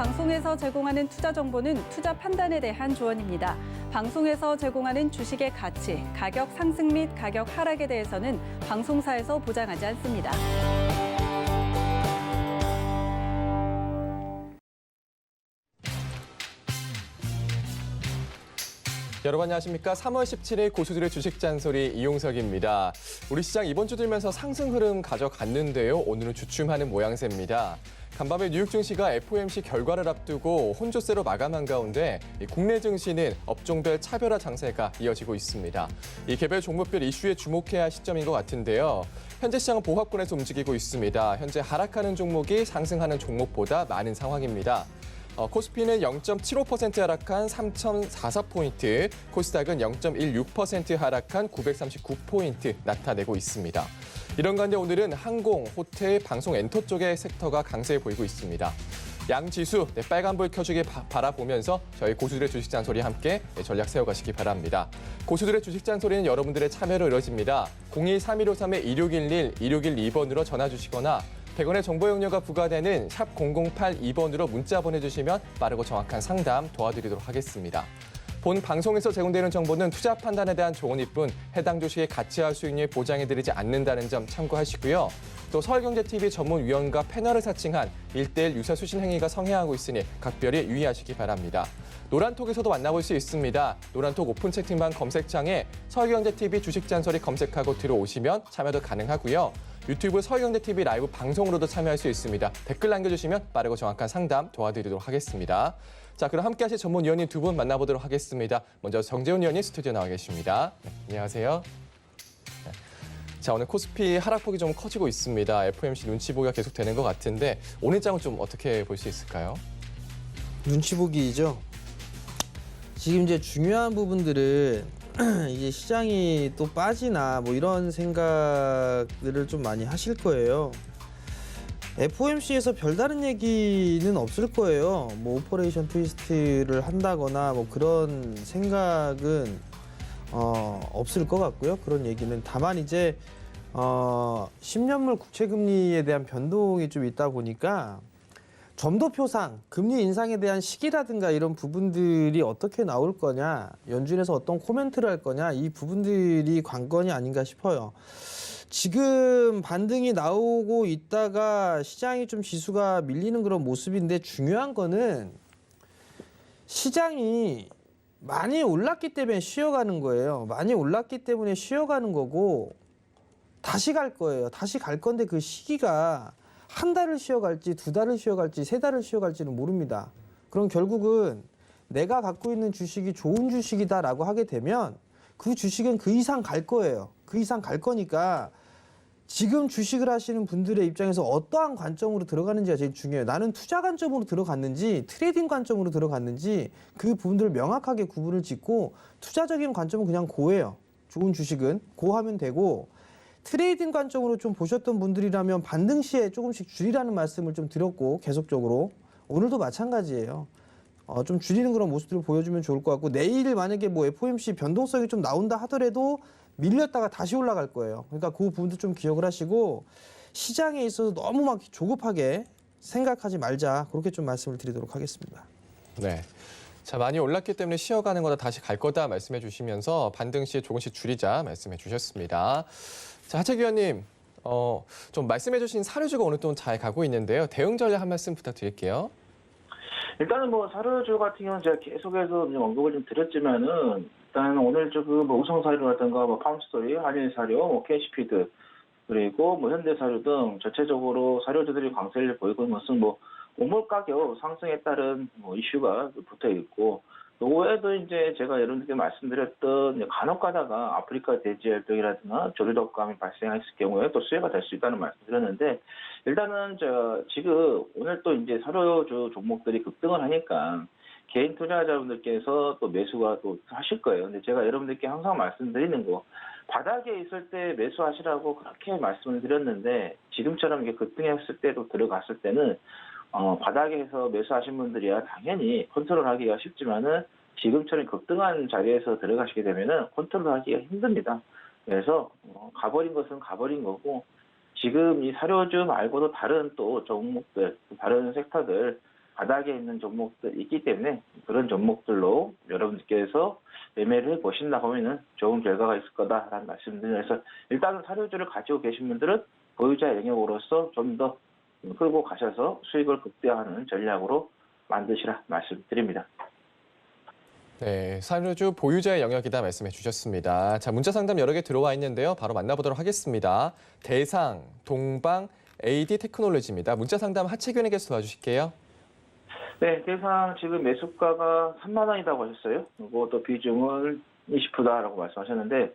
방송에서 제공하는 투자 정보는 투자 판단에 대한 조언입니다. 방송에서 제공하는 주식의 가치, 가격 상승 및 가격 하락에 대해서는 방송사에서 보장하지 않습니다. 여러분 안녕하십니까? 3월 17일 고수들의 주식 잔소리 이용석입니다. 우리 시장 이번 주 들면서 상승 흐름 가져갔는데요. 오늘은 주춤하는 모양새입니다. 간밤에 뉴욕 증시가 FOMC 결과를 앞두고 혼조세로 마감한 가운데 국내 증시는 업종별 차별화 장세가 이어지고 있습니다. 이 개별 종목별 이슈에 주목해야 할 시점인 것 같은데요. 현재 시장은 보합권에서 움직이고 있습니다. 현재 하락하는 종목이 상승하는 종목보다 많은 상황입니다. 코스피는 0.75% 하락한 3,044포인트, 코스닥은 0.16% 하락한 939포인트 나타내고 있습니다. 이런 가운데 오늘은 항공, 호텔, 방송, 엔터 쪽의 섹터가 강세에 보이고 있습니다. 양 지수 빨간불 켜주길 바라보면서 저희 고수들의 주식 잔소리 함께 전략 세워가시기 바랍니다. 고수들의 주식 잔소리는 여러분들의 참여로 이루어집니다. 02-3153-1611, 1612번으로 전화 주시거나 100원의 정보 용료가 부과되는 샵 0082번으로 문자 보내주시면 빠르고 정확한 상담 도와드리도록 하겠습니다. 본 방송에서 제공되는 정보는 투자 판단에 대한 조언일 뿐 해당 주식의 가치와 수익률 보장해드리지 않는다는 점 참고하시고요. 또 서울경제TV 전문위원과 패널을 사칭한 1:1 유사수신 행위가 성행하고 있으니 각별히 유의하시기 바랍니다. 노란톡에서도 만나볼 수 있습니다. 노란톡 오픈 채팅방 검색창에 서울경제TV 주식잔소리 검색하고 들어오시면 참여도 가능하고요. 유튜브 서울경제TV 라이브 방송으로도 참여할 수 있습니다. 댓글 남겨주시면 빠르고 정확한 상담 도와드리도록 하겠습니다. 자, 그럼 함께 하실 전문위원님 두 분 만나보도록 하겠습니다. 먼저 정재훈 위원님 스튜디오 나와 계십니다. 네, 안녕하세요. 네. 자, 오늘 코스피 하락폭이 좀 커지고 있습니다. FOMC 눈치 보기가 계속되는 것 같은데 오늘 장은 좀 어떻게 볼 수 있을까요? 눈치 보기죠. 지금 이제 중요한 부분들은 이제 시장이 또 빠지나 뭐 이런 생각들을 좀 많이 하실 거예요. FOMC에서 별다른 얘기는 없을 거예요. 뭐 오퍼레이션 트위스트를 한다거나 뭐 그런 생각은 없을 것 같고요. 그런 얘기는 다만 이제 10년물 국채금리에 대한 변동이 좀 있다 보니까 점도표상 금리 인상에 대한 시기라든가 이런 부분들이 어떻게 나올 거냐, 연준에서 어떤 코멘트를 할 거냐, 이 부분들이 관건이 아닌가 싶어요. 지금 반등이 나오고 있다가 시장이 좀 지수가 밀리는 그런 모습인데 중요한 거는 시장이 많이 올랐기 때문에 쉬어가는 거예요. 많이 올랐기 때문에 쉬어가는 거고 다시 갈 거예요. 다시 갈 건데 그 시기가 한 달을 쉬어갈지, 두 달을 쉬어갈지, 세 달을 쉬어갈지는 모릅니다. 그럼 결국은 내가 갖고 있는 주식이 좋은 주식이다라고 하게 되면 그 주식은 그 이상 갈 거예요. 그 이상 갈 거니까 지금 주식을 하시는 분들의 입장에서 어떠한 관점으로 들어가는지가 제일 중요해요. 나는 투자 관점으로 들어갔는지 트레이딩 관점으로 들어갔는지 그 부분들을 명확하게 구분을 짓고 투자적인 관점은 그냥 고예요. 좋은 주식은 고하면 되고 트레이딩 관점으로 좀 보셨던 분들이라면 반등 시에 조금씩 줄이라는 말씀을 좀 드렸고 계속적으로 오늘도 마찬가지예요. 좀 줄이는 그런 모습들을 보여주면 좋을 것 같고 내일 만약에 뭐 FOMC 변동성이 좀 나온다 하더라도 밀렸다가 다시 올라갈 거예요. 그러니까 그 부분도 좀 기억을 하시고 시장에 있어서 너무 막 조급하게 생각하지 말자 그렇게 좀 말씀을 드리도록 하겠습니다. 네. 자, 많이 올랐기 때문에 쉬어가는 거다 다시 갈 거다 말씀해 주시면서 반등 시에 조금씩 줄이자 말씀해 주셨습니다. 자, 하채기 위원님, 좀 말씀해 주신 사료주가 오늘 또 잘 가고 있는데요. 대응 전략 한 말씀 부탁드릴게요. 일단은 뭐 사료주 같은 경우는 제가 계속해서 언급을 좀 드렸지만은 일단 오늘 조금 뭐 우성 사료라든가 뭐 팜스토리, 한일 사료, 뭐 KC피드 그리고 뭐 현대 사료 등 전체적으로 사료주들이 강세를 보이고 있는 것은 뭐 곡물 가격 상승에 따른 뭐 이슈가 붙어 있고 그 외에도 이제 제가 여러분들께 말씀드렸던 간혹 가다가 아프리카 돼지 열병이라든가 조류독감이 발생했을 경우에 또 수혜가 될 수 있다는 말씀드렸는데 일단은 지금 오늘 또 이제 사료주 종목들이 급등을 하니까 개인 투자자분들께서 또 매수가 또 하실 거예요. 근데 제가 여러분들께 항상 말씀드리는 거 바닥에 있을 때 매수하시라고 그렇게 말씀을 드렸는데 지금처럼 이게 급등했을 때도 들어갔을 때는 바닥에서 매수하신 분들이야 당연히 컨트롤하기가 쉽지만은 지금처럼 급등한 자리에서 들어가시게 되면은 컨트롤하기가 힘듭니다. 그래서 가버린 것은 가버린 거고 지금 이 사료주 말고도 다른 또 종목들, 다른 섹터들 바닥에 있는 종목들이 있기 때문에 그런 종목들로 여러분들께서 매매를 해보신다 보면은 좋은 결과가 있을 거다라는 말씀드리면서 일단은 사료주를 가지고 계신 분들은 보유자 영역으로서 좀 더 끌고 가셔서 수익을 극대화하는 전략으로 만드시라 말씀드립니다. 네, 사료주 보유자의 영역이다 말씀해 주셨습니다. 자, 문자 상담 여러 개 들어와 있는데요. 바로 만나보도록 하겠습니다. 대상, 동방, AD 테크놀로지입니다. 문자 상담 하채균에게서 도와주실게요. 네, 대상 지금 매수가가 3만 원이라고 하셨어요. 그리고 또 비중은 20%다라고 말씀하셨는데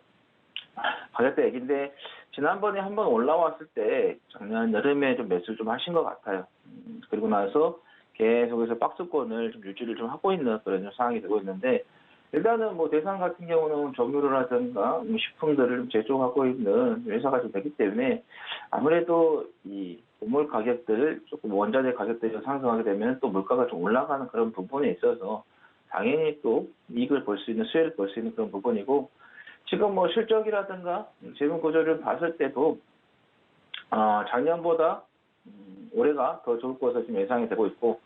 가격대 얘기인데 지난번에 한번 올라왔을 때 작년 여름에 좀 매수를 좀 하신 것 같아요. 그리고 나서 계속해서 박스권을 좀 유지를 좀 하고 있는 그런 좀 상황이 되고 있는데 일단은 뭐 대상 같은 경우는 조미료라든가 식품들을 제조하고 있는 회사가 좀 되기 때문에 아무래도 이 곡물 가격들 조금 원자재 가격들이 상승하게 되면 또 물가가 좀 올라가는 그런 부분에 있어서 당연히 또 이익을 볼 수 있는 수혜를 볼 수 있는 그런 부분이고 지금 뭐 실적이라든가 재무 구조를 봤을 때도 작년보다 올해가 더 좋을 것으로 좀 예상이 되고 있고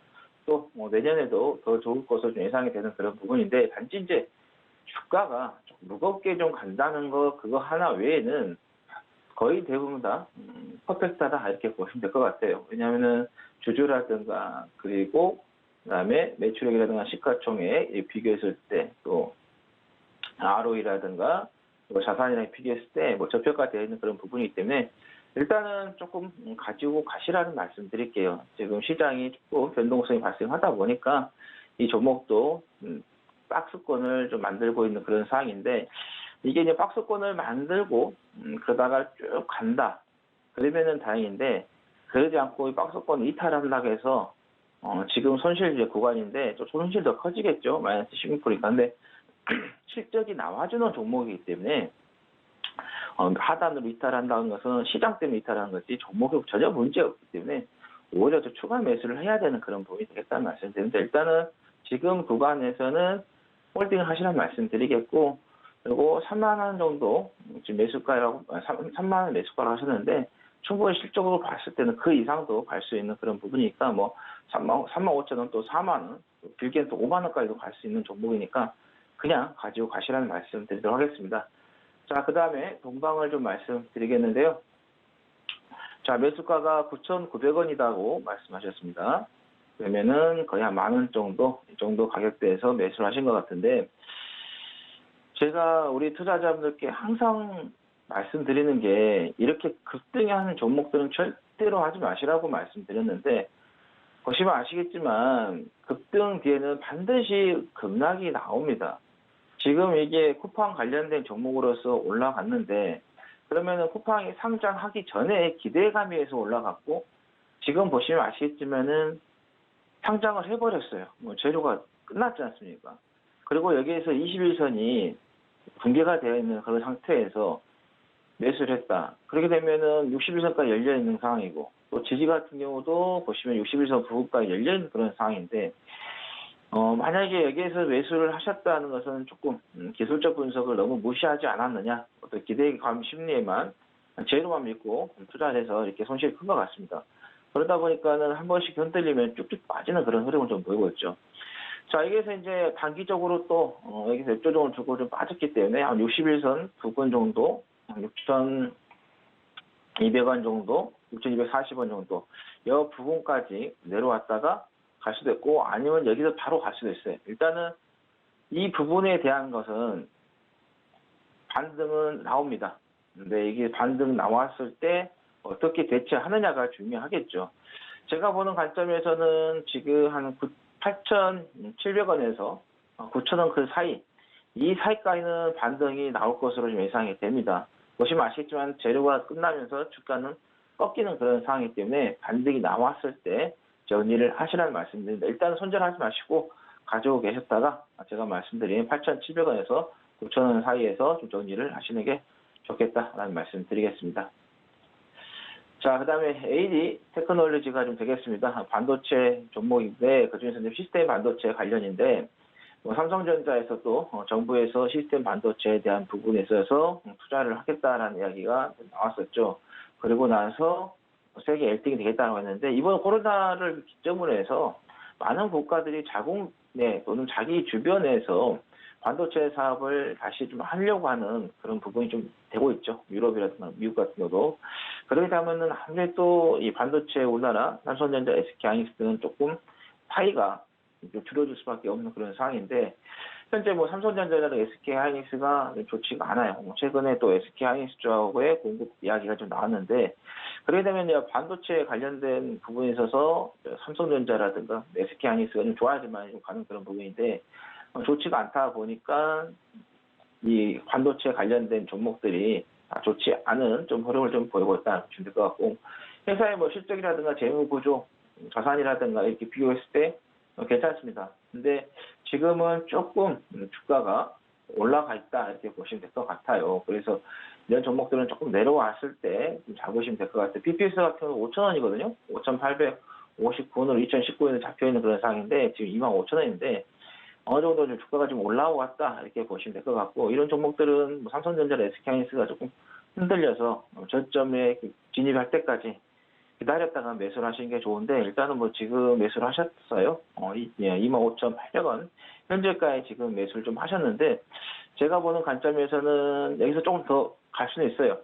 또 내년에도 더 좋을 것으로 좀 예상이 되는 그런 부분인데 단지 이제 주가가 좀 무겁게 좀 간다는 거 그거 하나 외에는 거의 대부분 다 퍼펙트하다 이렇게 보시면 될 것 같아요. 왜냐하면은 주주라든가 그리고 그다음에 매출액이라든가 시가총액 비교했을 때 또 ROE라든가 자산이랑 비교했을 때 뭐 저평가되어 있는 그런 부분이기 때문에 일단은 조금 가지고 가시라는 말씀 드릴게요. 지금 시장이 조금 변동성이 발생하다 보니까 이 종목도 박스권을 좀 만들고 있는 그런 상황인데 이게 이제 박스권을 만들고 그러다가 쭉 간다. 그러면은 다행인데 그러지 않고 이 박스권 이탈한다고 해서 지금 손실 이제 구간인데 좀 손실 더 커지겠죠. 마이너스 16%니까. 근데 실적이 나와주는 종목이기 때문에 하단으로 이탈한다는 것은 시장 때문에 이탈하는 것이 종목에 전혀 문제 없기 때문에 오히려 더 추가 매수를 해야 되는 그런 부분이 되겠다는 말씀드리는데 일단은 지금 구간에서는 홀딩을 하시라는 말씀드리겠고 그리고 3만 원 정도 지금 매수가라고 3만 원 매수가라고 하셨는데 충분히 실적으로 봤을 때는 그 이상도 갈 수 있는 그런 부분이니까 뭐 3만 5천 원 또 4만 원 길게는 또 5만 원까지도 갈 수 있는 종목이니까 그냥 가지고 가시라는 말씀 드리도록 하겠습니다. 자, 그 다음에 동방을 좀 말씀드리겠는데요. 자, 매수가가 9,900원이라고 말씀하셨습니다. 그러면은 거의 한 10,000원 정도, 이 정도 가격대에서 매수를 하신 것 같은데, 제가 우리 투자자분들께 항상 말씀드리는 게, 이렇게 급등하는 종목들은 절대로 하지 마시라고 말씀드렸는데, 보시면 아시겠지만, 급등 뒤에는 반드시 급락이 나옵니다. 지금 이게 쿠팡 관련된 종목으로서 올라갔는데 그러면은 쿠팡이 상장하기 전에 기대감에서 올라갔고 지금 보시면 아시겠지만은 상장을 해버렸어요. 뭐 재료가 끝났지 않습니까? 그리고 여기에서 21선이 붕괴가 되어 있는 그런 상태에서 매수를 했다. 그렇게 되면은 61선까지 열려 있는 상황이고 또 지지 같은 경우도 보시면 61선 부근까지 열려 있는 그런 상황인데 만약에 여기에서 매수를 하셨다는 것은 조금 기술적 분석을 너무 무시하지 않았느냐, 어떤 기대감 심리에만 재료만 믿고 투자를 해서 이렇게 손실이 큰 것 같습니다. 그러다 보니까는 한 번씩 흔들리면 쭉쭉 빠지는 그런 흐름을 좀 보이고 있죠. 자, 여기에서 이제 단기적으로 또 여기서 역조정을 주고 좀 빠졌기 때문에 한 61선 부근 정도, 6,200원 정도, 6,240원 정도, 이 부분까지 내려왔다가 갈 수도 있고 아니면 여기서 바로 갈 수도 있어요. 일단은 이 부분에 대한 것은 반등은 나옵니다. 근데 이게 반등 나왔을 때 어떻게 대처하느냐가 중요하겠죠. 제가 보는 관점에서는 지금 한 8,700원에서 9,000원 그 사이, 이 사이까지는 반등이 나올 것으로 좀 예상이 됩니다. 보시면 아시겠지만 재료가 끝나면서 주가는 꺾이는 그런 상황이기 때문에 반등이 나왔을 때 정리를 하시라는 말씀드립니다. 일단 손절하지 마시고 가지고 계셨다가 제가 말씀드린 8,700원에서 9,000원 사이에서 좀 정리를 하시는 게 좋겠다라는 말씀 드리겠습니다. 자, 그 다음에 AD 테크놀로지가 좀 되겠습니다. 반도체 종목인데 그중에서 시스템 반도체 관련인데 삼성전자에서도 정부에서 시스템 반도체에 대한 부분에 있어서 투자를 하겠다라는 이야기가 나왔었죠. 그리고 나서 세계 1등이 되겠다고 했는데 이번 코로나를 기점으로 해서 많은 국가들이 자국 내 또는 자기 주변에서 반도체 사업을 다시 좀 하려고 하는 그런 부분이 좀 되고 있죠. 유럽이라든가 미국 같은 경우도. 그러게 되면은 아무래도 이 반도체 우리나라 삼성전자, SK 하이닉스 는 조금 파이가 좀 줄어들 수밖에 없는 그런 상황인데 현재 뭐 삼성전자나 SK 하이닉스가 좋지가 않아요. 최근에 또 SK 하이닉스 쪽의 공급 이야기가 좀 나왔는데 그러게 되면 이제 반도체 관련된 부분에 있어서 삼성전자라든가 SK 하이닉스가 좀 좋아야지만 좀 가는 그런 부분인데 좋지가 않다 보니까 이 반도체 관련된 종목들이 좋지 않은 좀 흐름을 좀 보이고 있다 보시면 될 것 같고 회사의 뭐 실적이라든가 재무 구조, 자산이라든가 이렇게 비교했을 때 괜찮습니다. 근데 지금은 조금 주가가 올라가 있다 이렇게 보시면 될 것 같아요. 그래서 이런 종목들은 조금 내려왔을 때 좀 잡으시면 될 것 같아요. BPS 같은 경우는 5,000원이거든요. 5,859원으로 2019년에 잡혀있는 그런 상황인데 지금 25,000원인데 어느 정도 좀 주가가 좀 올라왔다 이렇게 보시면 될 것 같고 이런 종목들은 뭐 삼성전자, SK하이닉스가 조금 흔들려서 저점에 진입할 때까지 기다렸다가 매수를 하시는 게 좋은데 일단은 뭐 지금 매수를 하셨어요. 25,800원 현재가에 지금 매수를 좀 하셨는데 제가 보는 관점에서는 여기서 조금 더 갈 수는 있어요.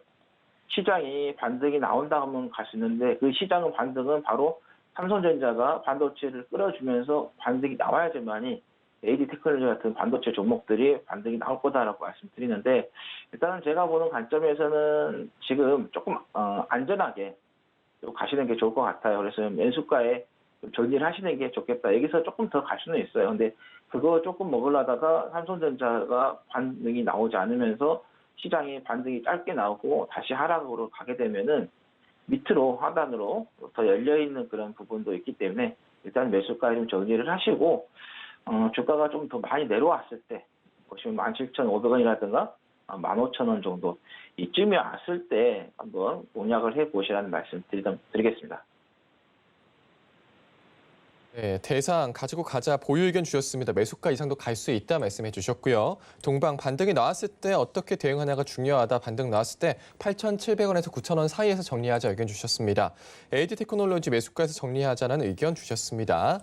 시장이 반등이 나온다 하면 갈 수 있는데 그 시장은 반등은 바로 삼성전자가 반도체를 끌어주면서 반등이 나와야지만이 AD 테크놀로지 같은 반도체 종목들이 반등이 나올 거다라고 말씀드리는데 일단은 제가 보는 관점에서는 지금 조금 안전하게 가시는 게 좋을 것 같아요. 그래서 매수가에 좀 정리를 하시는 게 좋겠다. 여기서 조금 더 갈 수는 있어요. 근데 그거 조금 먹으려다가 삼성전자가 반등이 나오지 않으면서 시장이 반등이 짧게 나오고 다시 하락으로 가게 되면은 밑으로 하단으로 더 열려있는 그런 부분도 있기 때문에 일단 매수가에 좀 정리를 하시고 주가가 좀 더 많이 내려왔을 때 보시면 17,500원이라든가 15,000원 정도 이쯤에 왔을 때 한번 공략을 해보시라는 말씀 드리겠습니다. 네, 대상 가지고 가자 보유 의견 주셨습니다. 매수가 이상도 갈 수 있다 말씀해 주셨고요. 동방 반등이 나왔을 때 어떻게 대응하냐가 중요하다. 반등 나왔을 때 8,700원에서 9,000원 사이에서 정리하자 의견 주셨습니다. AD 테크놀로지 매수가에서 정리하자는 의견 주셨습니다.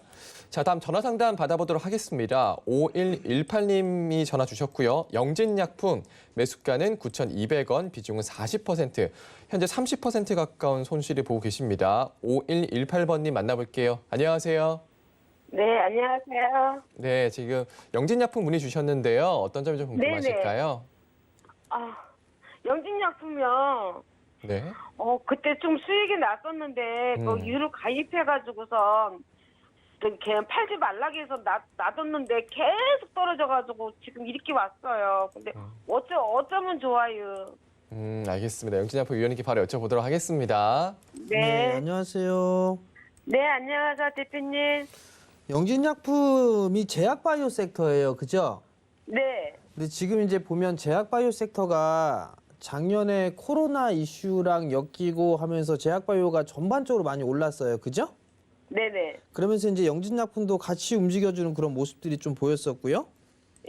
자, 다음 전화 상담 받아보도록 하겠습니다. 5118님이 전화 주셨고요. 영진약품 매수가는 9,200원, 비중은 40%, 현재 30% 가까운 손실을 보고 계십니다. 5118번님 만나볼게요. 안녕하세요. 네, 안녕하세요. 네, 지금 영진약품 문의 주셨는데요. 어떤 점이 좀 궁금하실까요? 영진약품이요. 네. 그때 좀 수익이 났었는데, 그 유로 가입해가지고서, 그냥 팔지 말라고 해서 놔뒀는데 계속 떨어져가지고 지금 이렇게 왔어요. 근데 어쩌면 좋아요. 알겠습니다. 영진약품 위원님께 바로 여쭤보도록 하겠습니다. 네. 안녕하세요. 네, 안녕하세요, 대표님. 영진약품이 제약바이오 섹터예요. 그죠? 네. 근데 지금 이제 보면 제약바이오 섹터가 작년에 코로나 이슈랑 엮이고 하면서 제약바이오가 전반적으로 많이 올랐어요. 그죠? 네네. 그러면서 이제 영진약품도 같이 움직여주는 그런 모습들이 좀 보였었고요.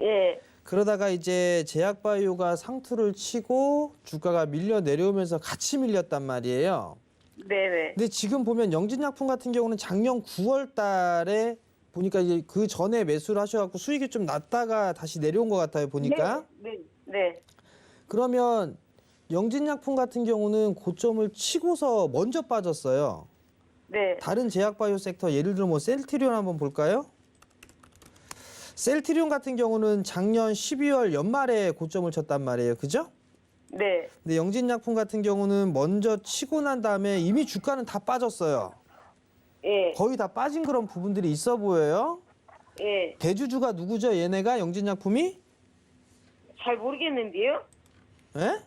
예. 그러다가 이제 제약바이오가 상투를 치고 주가가 밀려 내려오면서 같이 밀렸단 말이에요. 네네. 근데 지금 보면 영진약품 같은 경우는 작년 9월 달에 보니까 이제 그 전에 매수를 하셔갖고 수익이 좀 났다가 다시 내려온 것 같아요, 보니까. 네. 그러면 영진약품 같은 경우는 고점을 치고서 먼저 빠졌어요. 네. 다른 제약바이오 섹터 예를 들어 뭐 셀트리온 한번 볼까요? 셀트리온 같은 경우는 작년 12월 연말에 고점을 쳤단 말이에요. 그죠? 네. 근데 영진약품 같은 경우는 먼저 치고 난 다음에 이미 주가는 다 빠졌어요. 예. 거의 다 빠진 그런 부분들이 있어 보여요. 예. 대주주가 누구죠? 얘네가 영진약품이? 잘 모르겠는데요? 예?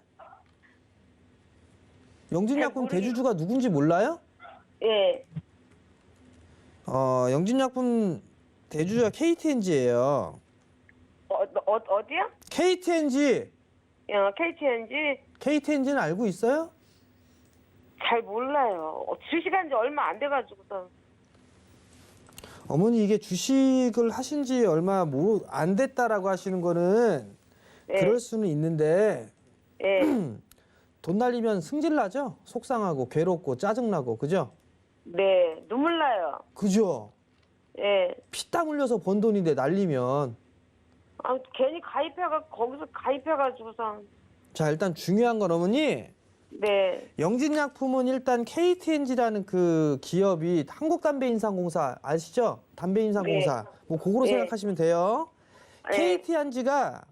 영진약품 잘 모르겠- 대주주가 누군지 몰라요? 예. 영진약품 대주주가 KTNG예요. 어디요? KTNG. KTNG? KTNG는 알고 있어요? 잘 몰라요. 주식한 지 얼마 안 돼가지고서. 어머니 이게 주식을 하신 지 얼마 안 됐다라고 하시는 거는 예. 그럴 수는 있는데 예. 돈 날리면 승질나죠? 속상하고 괴롭고 짜증나고 그죠? 네. 눈물 나요. 그죠? 예. 피땀 흘려서 번 돈인데 날리면. 아, 괜히 거기서 가입해가지고서. 자, 일단 중요한 건 어머니, 네. 영진약품은 일단 KTNG라는 그 기업이 한국담배인상공사 아시죠? 담배인상공사. 뭐 그거로 네. 생각하시면 돼요. 네. KTNG가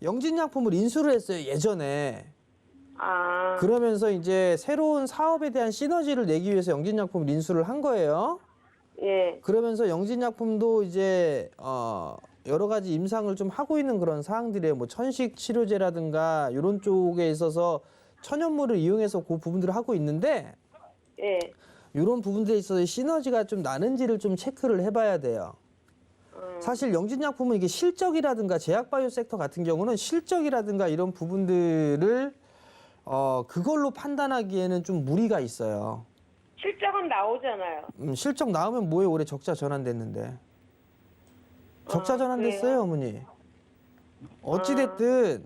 영진약품을 인수를 했어요, 예전에. 아. 그러면서 이제 새로운 사업에 대한 시너지를 내기 위해서 영진약품을 인수를 한 거예요. 예. 그러면서 영진약품도 이제 여러 가지 임상을 좀 하고 있는 그런 사항들이에요. 뭐 천식 치료제라든가 이런 쪽에 있어서 천연물을 이용해서 그 부분들을 하고 있는데 예. 이런 부분들에 있어서 시너지가 좀 나는지를 좀 체크를 해봐야 돼요. 사실 영진약품은 이게 실적이라든가 제약바이오 섹터 같은 경우는 실적이라든가 이런 부분들을 그걸로 판단하기에는 좀 무리가 있어요. 실적은 나오잖아요. 실적 나오면 뭐에 올해 적자 전환됐는데. 적자 전환됐어요, 그래요? 어머니. 어찌됐든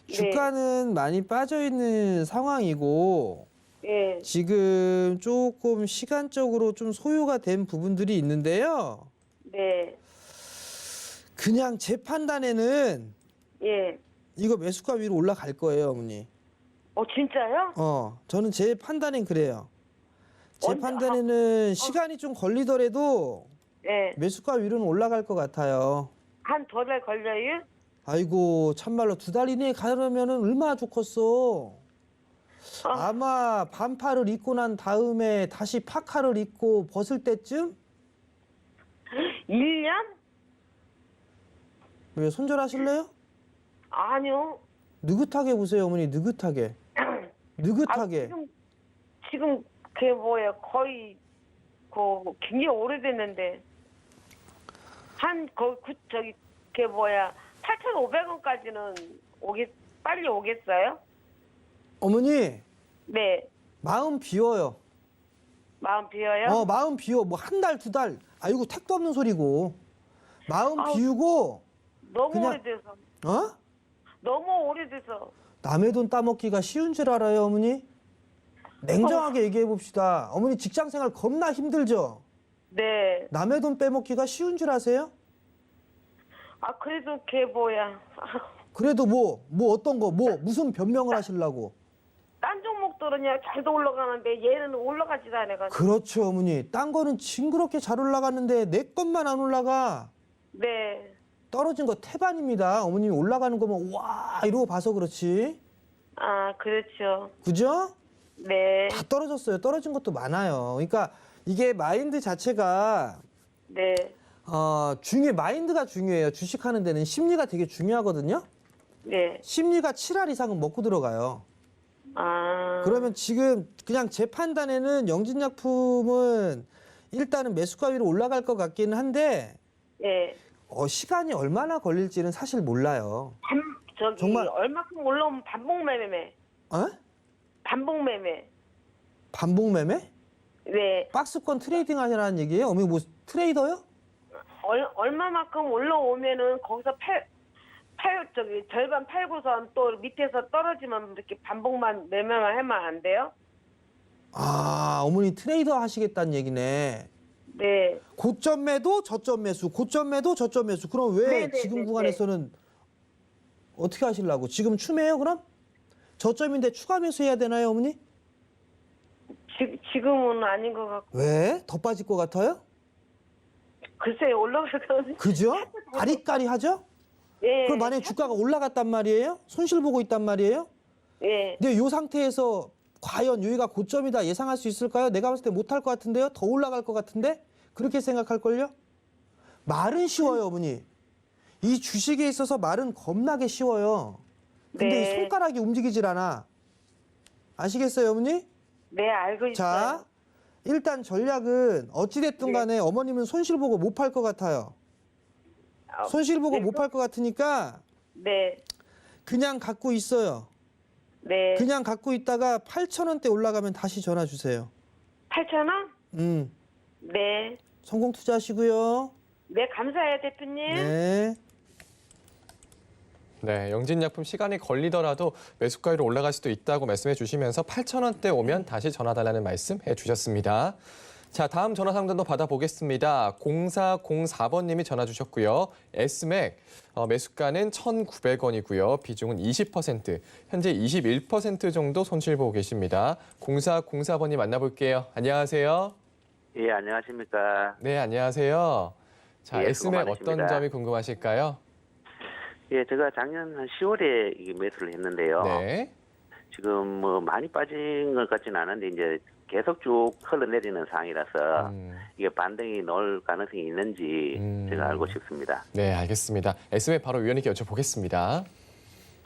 주가는 많이 빠져있는 상황이고 예. 지금 조금 시간적으로 좀 소요가 된 부분들이 있는데요. 네. 그냥 제 판단에는 예. 이거 매수가 위로 올라갈 거예요, 어머니. 진짜요? 저는 제 판단엔 그래요. 제 언제- 판단에는 시간이 좀 걸리더라도 예. 매수가 위로는 올라갈 것 같아요. 한 2달 걸려요? 아이고, 참말로 2달 이내에 가려면은 얼마나 좋겠어. 아마 반팔을 입고 난 다음에 다시 파카를 입고 벗을 때쯤? 1년? 왜 손절하실래요? 아니요. 느긋하게 보세요, 어머니. 느긋하게. 느긋하게. 지금 그게 뭐예요? 거의 굉장히 오래됐는데 그게 뭐야? 8,500원까지는 빨리 오겠어요? 어머니, 네. 마음 비워요. 마음 비어요? 마음 비워. 뭐 한 달, 2달. 아이고, 택도 없는 소리고. 마음 아우. 비우고, 너무 그냥- 오래돼서. 어? 너무 오래돼서. 남의 돈 따먹기가 쉬운 줄 알아요, 어머니? 냉정하게 얘기해 봅시다. 어머니 직장 생활 겁나 힘들죠? 네. 남의 돈 빼먹기가 쉬운 줄 아세요? 그래도 그게 뭐야? 그래도 어떤 거, 무슨 변명을 하시려고? 딴 종목들은 그냥 잘도 올라가는데 얘는 올라가지도 않아가지고. 그렇죠, 어머니. 딴 거는 징그럽게 잘 올라갔는데 내 것만 안 올라가. 네. 떨어진 거 태반입니다. 어머님이 올라가는 거면 와 이러고 봐서 그렇지. 그렇죠. 그죠? 네. 다 떨어졌어요. 떨어진 것도 많아요. 그러니까 이게 마인드 자체가 네. 마인드가 중요해요. 주식하는 데는 심리가 되게 중요하거든요. 네. 심리가 7할 이상은 먹고 들어가요. 그러면 지금 그냥 제 판단에는 영진약품은 일단은 매수가 위로 올라갈 것 같기는 한데 네. 시간이 얼마나 걸릴지는 사실 몰라요. 정말- 얼마큼 올라오면 반복 매매. 반복 매매. 반복 매매? 네. 박스권 트레이딩 하시라는 얘기예요? 어머니 뭐 트레이더요? 얼마만큼 올라오면은 거기서 절반 팔고선 또 밑에서 떨어지면 이렇게 반복만 매매만 하면 안 돼요? 어머니 트레이더 하시겠다는 얘기네. 네. 고점 매도 저점 매수, 고점 매도 저점 매수. 그럼 왜 네, 네, 지금 네, 구간에서는 어떻게 하시려고? 지금 추매요 그럼? 저점인데 추가 매수해야 되나요, 어머니? 지금은 아닌 것 같고. 왜? 더 빠질 것 같아요? 글쎄 올라가서. 그죠? 아리까리하죠? 예. 그럼 만약에 주가가 올라갔단 말이에요? 손실 보고 있단 말이에요? 예. 근데 이 상태에서 과연 여기가 고점이다 예상할 수 있을까요? 내가 봤을 때 못할 것 같은데요? 더 올라갈 것 같은데? 그렇게 생각할걸요? 말은 쉬워요, 어머니. 이 주식에 있어서 말은 겁나게 쉬워요. 근데 네. 이 손가락이 움직이질 않아. 아시겠어요, 어머니? 네, 알고 있어요. 자, 일단 전략은 어찌됐든 간에 어머님은 손실 보고 못 팔 것 같아요. 손실 보고 네. 못 팔 것 같으니까 네. 그냥 갖고 있어요. 네. 그냥 갖고 있다가 8,000원대 올라가면 다시 전화 주세요. 8,000원? 네. 성공 투자하시고요. 네, 감사해요, 대표님. 네. 네, 영진약품 시간이 걸리더라도 매수가 위로 올라갈 수도 있다고 말씀해 주시면서 8,000원대 오면 다시 전화 달라는 말씀 해 주셨습니다. 자, 다음 전화 상담도 받아보겠습니다. 0404번님이 전화 주셨고요. S맥 매수가는 1,900원이고요. 비중은 20%, 현재 21% 정도 손실 보고 계십니다. 0404번님 만나볼게요. 안녕하세요. 예, 안녕하십니까. 네, 안녕하세요. 자, 예, 수고 S맥 어떤 많으십니다. 점이 궁금하실까요? 예, 제가 작년 한 10월에 이게 매수를 했는데요. 네. 지금 뭐 많이 빠진 것 같지는 않은데 이제 계속 쭉 흘러내리는 상황이라서 이게 반등이 나올 가능성이 있는지 제가 알고 싶습니다. 네, 알겠습니다. S맥 바로 위원님께 여쭤보겠습니다.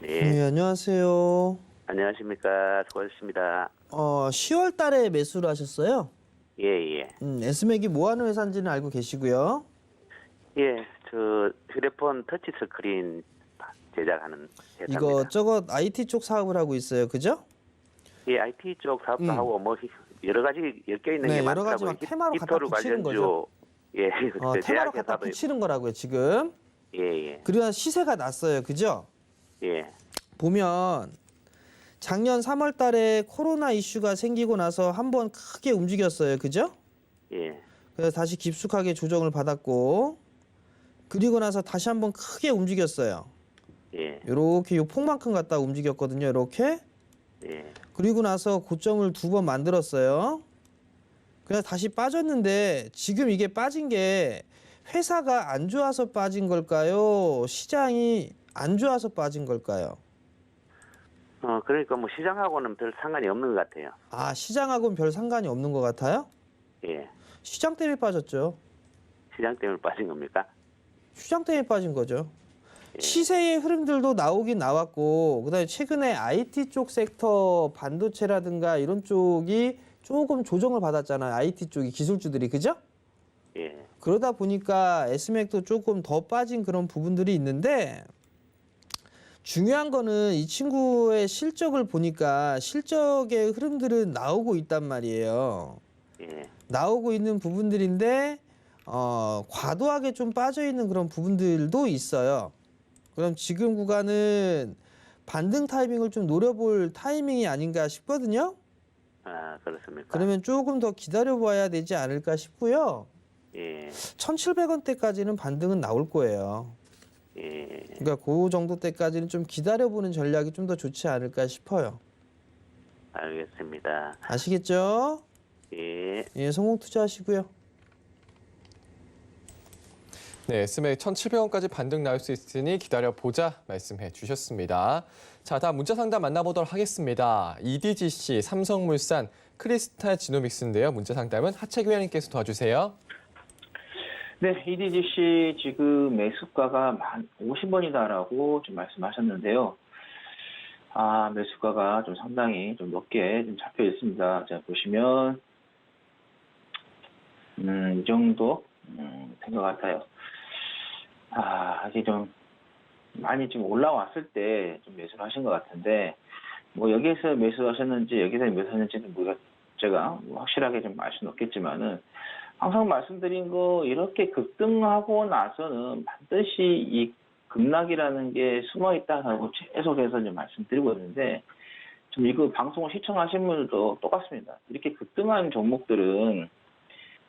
예, 네, 안녕하세요. 안녕하십니까. 수고하셨습니다. 10월 달에 매수를 하셨어요. 예, 예. S맥이 뭐 하는 회사인지는 알고 계시고요. 예, 저 휴대폰 터치 스크린 제작하는 회사입니다. 이것저것 IT 쪽 사업을 하고 있어요. 그죠? 예, IT 쪽 사업도 하고 뭐 여러 가지 엮여 있는 네, 게 여러 가지 많더라고요. 막 테마로 갖다 히토르 붙이는 관련주, 거죠. 예, 테마로 제약 갖다 회사도 붙이는 거라고요, 지금. 예, 예, 그리고 시세가 났어요. 그죠? 예, 보면 작년 3월 달에 코로나 이슈가 생기고 나서 한번 크게 움직였어요. 그죠? 예, 그래서 다시 깊숙하게 조정을 받았고 그리고 나서 다시 한번 크게 움직였어요. 예, 이렇게 요 폭만큼 갖다 움직였거든요. 이렇게. 예, 그리고 나서 고점을 2번 만들었어요. 그래서 다시 빠졌는데 지금 이게 빠진 게 회사가 안 좋아서 빠진 걸까요? 시장이 안 좋아서 빠진 걸까요? 그러니까 뭐 시장하고는 별 상관이 없는 것 같아요. 아, 시장하고는 별 상관이 없는 것 같아요? 예, 시장 때문에 빠졌죠. 시장 때문에 빠진 겁니까? 시장 때문에 빠진 거죠. 예. 시세의 흐름들도 나오긴 나왔고 그다음에 최근에 IT 쪽 섹터 반도체라든가 이런 쪽이 조금 조정을 받았잖아요. IT 쪽이 기술주들이. 그죠? 예, 그러다 보니까 S맥도 조금 더 빠진 그런 부분들이 있는데 중요한 거는 이 친구의 실적을 보니까 실적의 흐름들은 나오고 있단 말이에요. 예, 나오고 있는 부분들인데 과도하게 좀 빠져 있는 그런 부분들도 있어요. 그럼 지금 구간은 반등 타이밍을 좀 노려볼 타이밍이 아닌가 싶거든요. 아, 그렇습니까? 그러면 조금 더 기다려봐야 되지 않을까 싶고요. 예, 1,700원대까지는 반등은 나올 거예요. 예, 그러니까 그 정도 때까지는 좀 기다려보는 전략이 좀 더 좋지 않을까 싶어요. 알겠습니다. 아시겠죠? 예, 예, 성공 투자하시고요. 네, S맥 1,700원까지 반등 나올 수 있으니 기다려보자 말씀해 주셨습니다. 자, 다음 문자 상담 만나보도록 하겠습니다. EDGC, 삼성물산, 크리스탈 지노믹스인데요. 문자 상담은 하채기 위원님께서 도와주세요. 네, EDGC 지금 매수가가 50원이다라고 좀 말씀하셨는데요. 매수가가 좀 상당히 좀 높게 좀 잡혀 있습니다. 자, 보시면, 이 정도, 된 것 같아요. 이게 좀 많이 좀 올라왔을 때 좀 매수를 하신 것 같은데, 뭐 여기에서 매수하셨는지 여기서 매수하셨는지는 제가 확실하게 좀 알 수는 없겠지만은, 항상 말씀드린 거 이렇게 급등하고 나서는 반드시 이 급락이라는 게 숨어 있다라고 계속해서 좀 말씀드리고 있는데 좀 이거 방송을 시청하신 분들도 똑같습니다. 이렇게 급등한 종목들은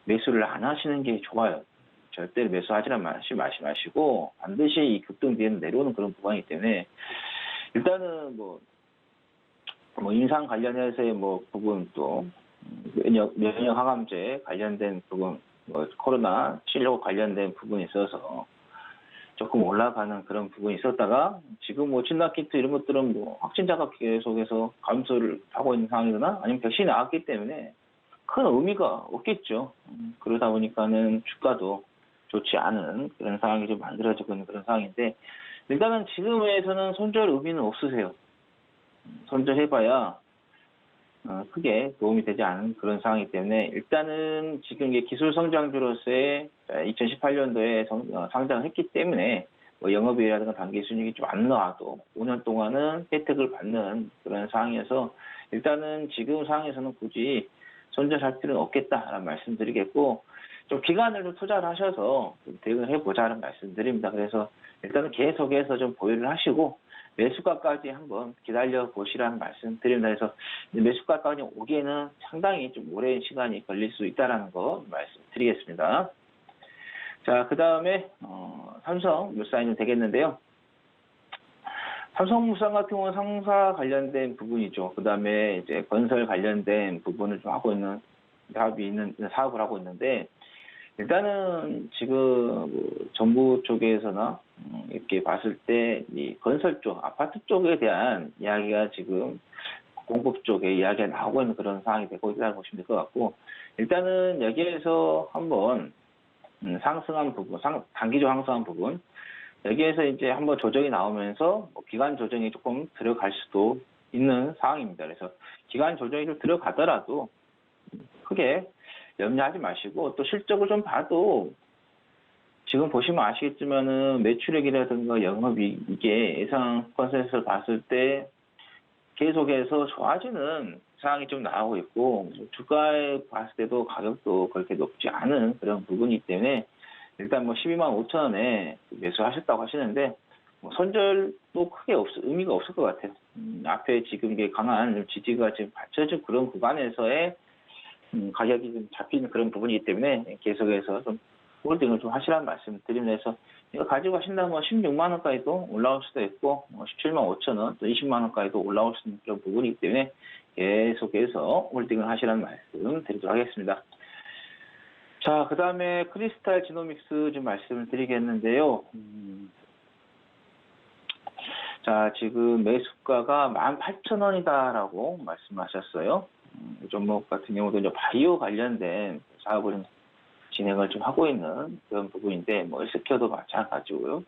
매수를 안 하시는 게 좋아요. 절대 매수하지는 마시고 반드시 이 급등 뒤에는 내려오는 그런 구간이기 때문에 일단은 뭐 임상 관련해서의 뭐 부분 또 면역 항암제 관련된 부분, 뭐 코로나 치료 관련된 부분이 있어서 조금 올라가는 그런 부분이 있었다가 지금 뭐 진단키트 이런 것들은 뭐 확진자가 계속해서 감소를 하고 있는 상황이거나 아니면 백신이 나왔기 때문에 큰 의미가 없겠죠. 그러다 보니까는 주가도 좋지 않은 그런 상황이 좀 만들어지고 있는 그런 상황인데 일단은 지금에서는 손절 의미는 없으세요. 손절해봐야 크게 도움이 되지 않은 그런 상황이기 때문에 일단은 지금 이게 기술 성장주로서의 2018년도에 상장을 했기 때문에 뭐 영업이익이라든가 단기순이익이 좀 안 나와도 5년 동안은 혜택을 받는 그런 상황이어서 일단은 지금 상황에서는 굳이 손절할 필요는 없겠다라는 말씀드리겠고 좀 기간을 좀 투자를 하셔서 좀 대응을 해보자는 말씀드립니다. 그래서 일단은 계속해서 좀 보유를 하시고 매수가까지 한번 기다려 보시라는 말씀 드립니다. 그래서 매수가까지 오기에는 상당히 좀 오랜 시간이 걸릴 수 있다는 거 말씀드리겠습니다. 자, 그 다음에 삼성물산이 좀 되겠는데요. 삼성물산 같은 경우는 상사 관련된 부분이죠. 그 다음에 이제 건설 관련된 부분을 좀 하고 있는 사업을 하고 있는데, 일단은 지금 정부 쪽에서나 이렇게 봤을 때 이 건설 쪽, 아파트 쪽에 대한 이야기가 지금 공급 쪽에 이야기가 나오고 있는 그런 상황이 되고 있다고 보시면 될 것 같고, 일단은 여기에서 한번 상승한 부분, 단기적으로 상승한 부분, 여기에서 이제 한번 조정이 나오면서 기간 조정이 조금 들어갈 수도 있는 상황입니다. 그래서 기간 조정이 좀 들어가더라도 크게 염려하지 마시고, 또 실적을 좀 봐도 지금 보시면 아시겠지만은 매출액이라든가 영업이익, 이게 예상 컨센서스를 봤을 때 계속해서 좋아지는 상황이 좀 나오고 있고, 주가에 봤을 때도 가격도 그렇게 높지 않은 그런 부분이기 때문에 일단 12만 5천 원에 매수하셨다고 하시는데, 손절도 크게 의미가 없을 것 같아요. 앞에 지금 이게 강한 지지가 지금 받쳐진 그런 구간에서의 가격이 좀 잡히는 그런 부분이기 때문에 계속해서 좀 홀딩을 좀 하시라는 말씀 드리면서, 이거 가지고 하신다면 16만 원까지도 올라올 수도 있고, 17만 5천 원, 또 20만 원까지도 올라올 수 있는 그런 부분이기 때문에 계속해서 홀딩을 하시라는 말씀 드리도록 하겠습니다. 자, 그 다음에 크리스탈 지노믹스 좀 말씀을 드리겠는데요. 자, 지금 매수가가 18,000원이다라고 말씀하셨어요. 이 종목 같은 경우도 이제 바이오 관련된 사업을 진행을 좀 하고 있는 그런 부분인데, 헬스케어도 마찬가지고요.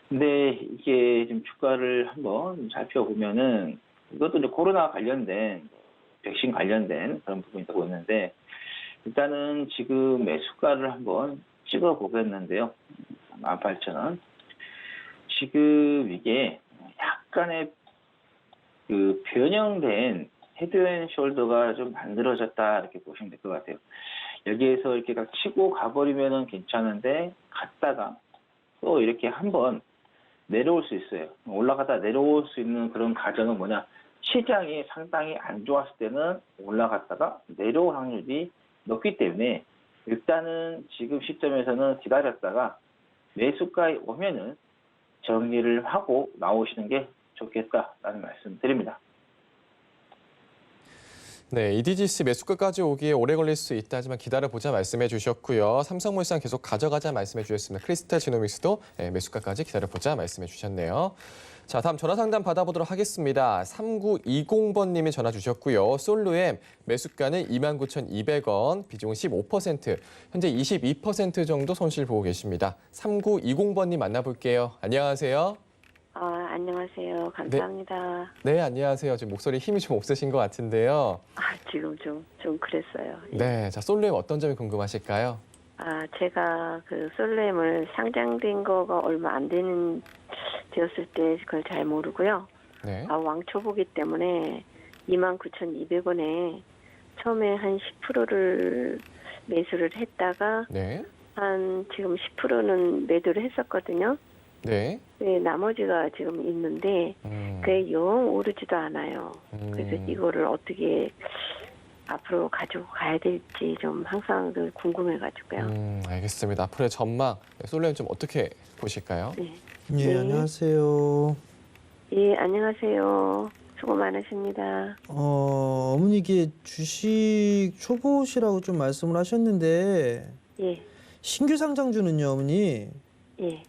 근데 이게 지금 주가를 한번 살펴보면은, 이것도 이제 코로나 관련된, 백신 관련된 그런 부분이 되고 있는데, 일단은 지금 매수가를 한번 찍어 보겠는데요. 18,000원. 지금 이게 약간의 그 변형된 헤드앤숄더가 좀 만들어졌다, 이렇게 보시면 될 것 같아요. 여기에서 이렇게 치고 가버리면은 괜찮은데, 갔다가 또 이렇게 한번 내려올 수 있어요. 올라갔다 내려올 수 있는 그런 과정은 뭐냐? 시장이 상당히 안 좋았을 때는 올라갔다가 내려올 확률이 높기 때문에, 일단은 지금 시점에서는 기다렸다가 매수가에 오면은 정리를 하고 나오시는 게 좋겠다라는 말씀 드립니다. 네, EDGC 매수가까지 오기에 오래 걸릴 수 있다지만 기다려보자 말씀해 주셨고요. 삼성물산 계속 가져가자 말씀해 주셨습니다. 크리스탈 지노믹스도 매수가까지 기다려보자 말씀해 주셨네요. 자, 다음 전화 상담 받아보도록 하겠습니다. 3920번님이 전화 주셨고요. 솔루엠 매수가는 29,200원, 비중은 15%, 현재 22% 정도 손실 보고 계십니다. 3920번님 만나볼게요. 안녕하세요. 안녕하세요. 감사합니다. 네, 안녕하세요. 지금 목소리 힘이 좀 없으신 것 같은데요. 지금 좀 그랬어요. 네, 자, 솔루엠 어떤 점이 궁금하실까요? 제가 그 솔루엠을 상장된 거가 얼마 안 되었을 때 그걸 잘 모르고요. 네. 왕초보기 때문에 29,200원에 처음에 한 10%를 매수를 했다가 네. 한 지금 10%는 매도를 했었거든요. 네. 네, 나머지가 지금 있는데 그게 영 오르지도 않아요. 그래서 이거를 어떻게 앞으로 가지고 가야 될지 좀 항상 늘 궁금해가지고요. 알겠습니다. 앞으로의 전망, 솔루엠 좀 어떻게 보실까요? 네. 예, 네. 안녕하세요. 예, 안녕하세요. 수고 많으십니다. 어머니 이게 주식 초보시라고 좀 말씀을 하셨는데, 예, 신규 상장주는요, 어머니 예.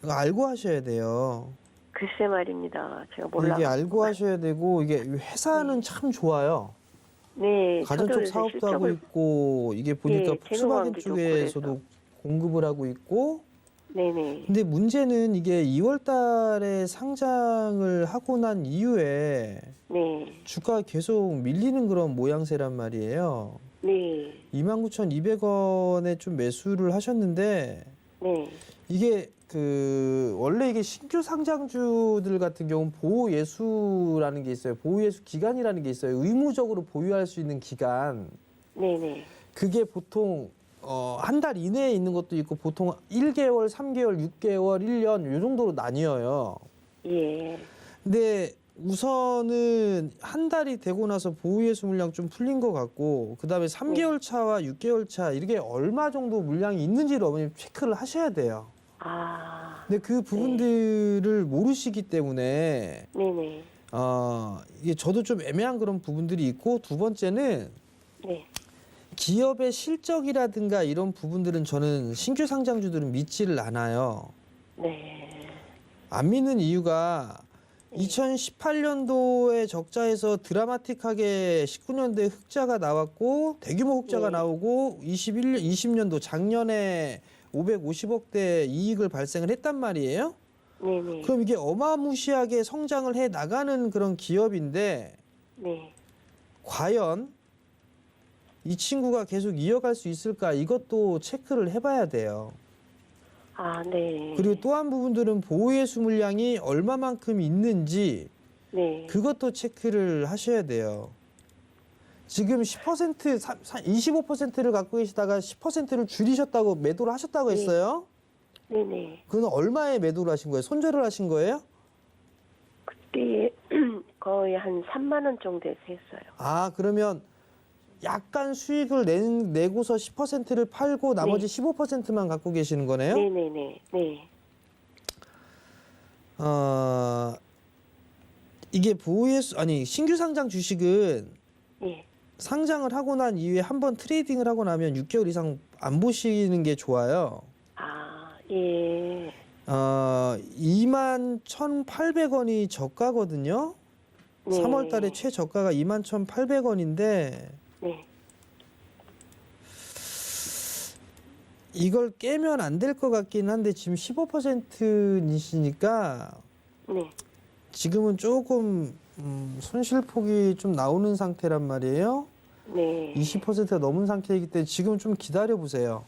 이거 알고 하셔야 돼요. 글쎄 말입니다. 제가 몰라. 이게 알고 하셔야 되고, 이게 회사는 참 좋아요. 네, 가전쪽 저도 사업도 하고 실적을- 있고, 이게 보니까 예, 폭스바겐 재무관도 좋고 쪽에서도 그래서. 공급을 하고 있고, 네네. 근데 문제는 이게 2월 달에 상장을 하고 난 이후에 네, 주가가 계속 밀리는 그런 모양새란 말이에요. 네, 29,200원에 좀 매수를 하셨는데, 네, 이게 원래 이게 신규 상장주들 같은 경우는 보호예수라는 게 있어요. 보호예수 기간이라는 게 있어요. 의무적으로 보유할 수 있는 기간. 네네. 그게 보통 한 달 이내에 있는 것도 있고, 보통 1개월, 3개월, 6개월, 1년 이 정도로 나뉘어요. 예. 근데 우선은 한 달이 되고 나서 보호예수 물량 좀 풀린 것 같고 그다음에 3개월 차와 6개월 차 이게 얼마 정도 물량이 있는지를 어머님 체크를 하셔야 돼요. 아. 근데 그 부분들을 모르시기 때문에 네네. 이게 저도 좀 애매한 그런 부분들이 있고 두 번째는 네. 기업의 실적이라든가 이런 부분들은 저는 신규 상장주들은 믿지를 않아요. 네. 안 믿는 이유가 2018년도에 적자에서 드라마틱하게 19년도에 흑자가 나왔고 대규모 흑자가 네. 나오고 20년도 작년에 550억대 이익을 발생을 했단 말이에요. 네네. 그럼 이게 어마무시하게 성장을 해 나가는 그런 기업인데 네. 과연 이 친구가 계속 이어갈 수 있을까 이것도 체크를 해봐야 돼요. 아, 네. 그리고 또 한 부분들은 보호예수 물량이 얼마만큼 있는지 네. 그것도 체크를 하셔야 돼요. 지금 10%, 25%를 갖고 계시다가 10%를 줄이셨다고 매도를 하셨다고 네. 했어요? 네네. 그건 얼마에 매도를 하신 거예요? 손절을 하신 거예요? 그때 거의 한 3만 원 정도에서 했어요. 아, 그러면 약간 수익을 내고서 10%를 팔고 나머지 15%만 갖고 계시는 거네요? 네네네. 네. 이게 신규 상장 주식은 예. 상장을 하고 난 이후에 한번 트레이딩을 하고 나면 6개월 이상 안 보시는 게 좋아요. 아, 예. 21,800원이 저가거든요. 네. 3월 달에 최저가가 21,800원인데 네. 이걸 깨면 안 될 것 같긴 한데 지금 15%이시니까 네. 지금은 조금 손실폭이 좀 나오는 상태란 말이에요. 네. 20%가 넘은 상태이기 때문에 지금 좀 기다려 보세요.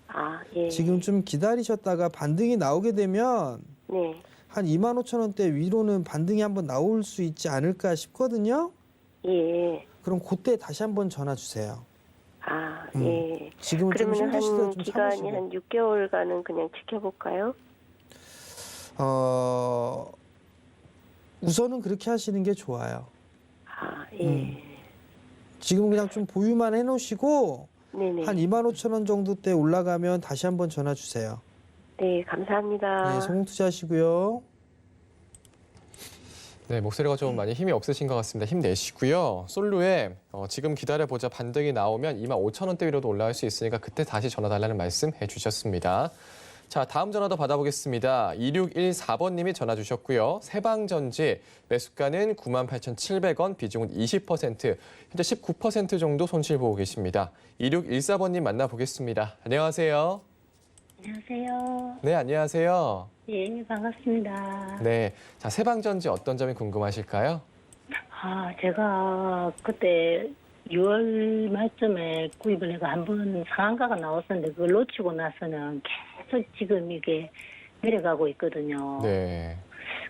아, 예. 지금 좀 기다리셨다가 반등이 나오게 되면 네. 한 25,000원대 위로는 반등이 한번 나올 수 있지 않을까 싶거든요. 예. 그럼 그때 다시 한번 전화 주세요. 아, 예. 지금은 좀 그러면 힘드시다 한 좀 기간이 참으시고. 한 6개월간은 그냥 지켜볼까요? 우선은 그렇게 하시는 게 좋아요. 아, 예. 지금 그냥 좀 보유만 해놓으시고 네네. 한 25,000원 정도 때 올라가면 다시 한번 전화 주세요. 네, 감사합니다. 네, 성공 투자하시고요. 네, 목소리가 좀 많이 힘이 없으신 것 같습니다. 힘내시고요. 솔루에 지금 기다려보자 반등이 나오면 25,000원대 위로도 올라갈 수 있으니까 그때 다시 전화 달라는 말씀 해주셨습니다. 자, 다음 전화도 받아보겠습니다. 2614번님이 전화 주셨고요. 세방전지 매수가는 98,700원, 비중은 20%, 현재 19% 정도 손실 보고 계십니다. 2614번님 만나보겠습니다. 안녕하세요. 안녕하세요. 네, 안녕하세요. 예, 반갑습니다. 네, 자, 세방전지 어떤 점이 궁금하실까요? 아, 제가 그때 6월 말쯤에 구입을 해가 한번 상한가가 나왔었는데 그걸 놓치고 나서는 계속 지금 이게 내려가고 있거든요. 네.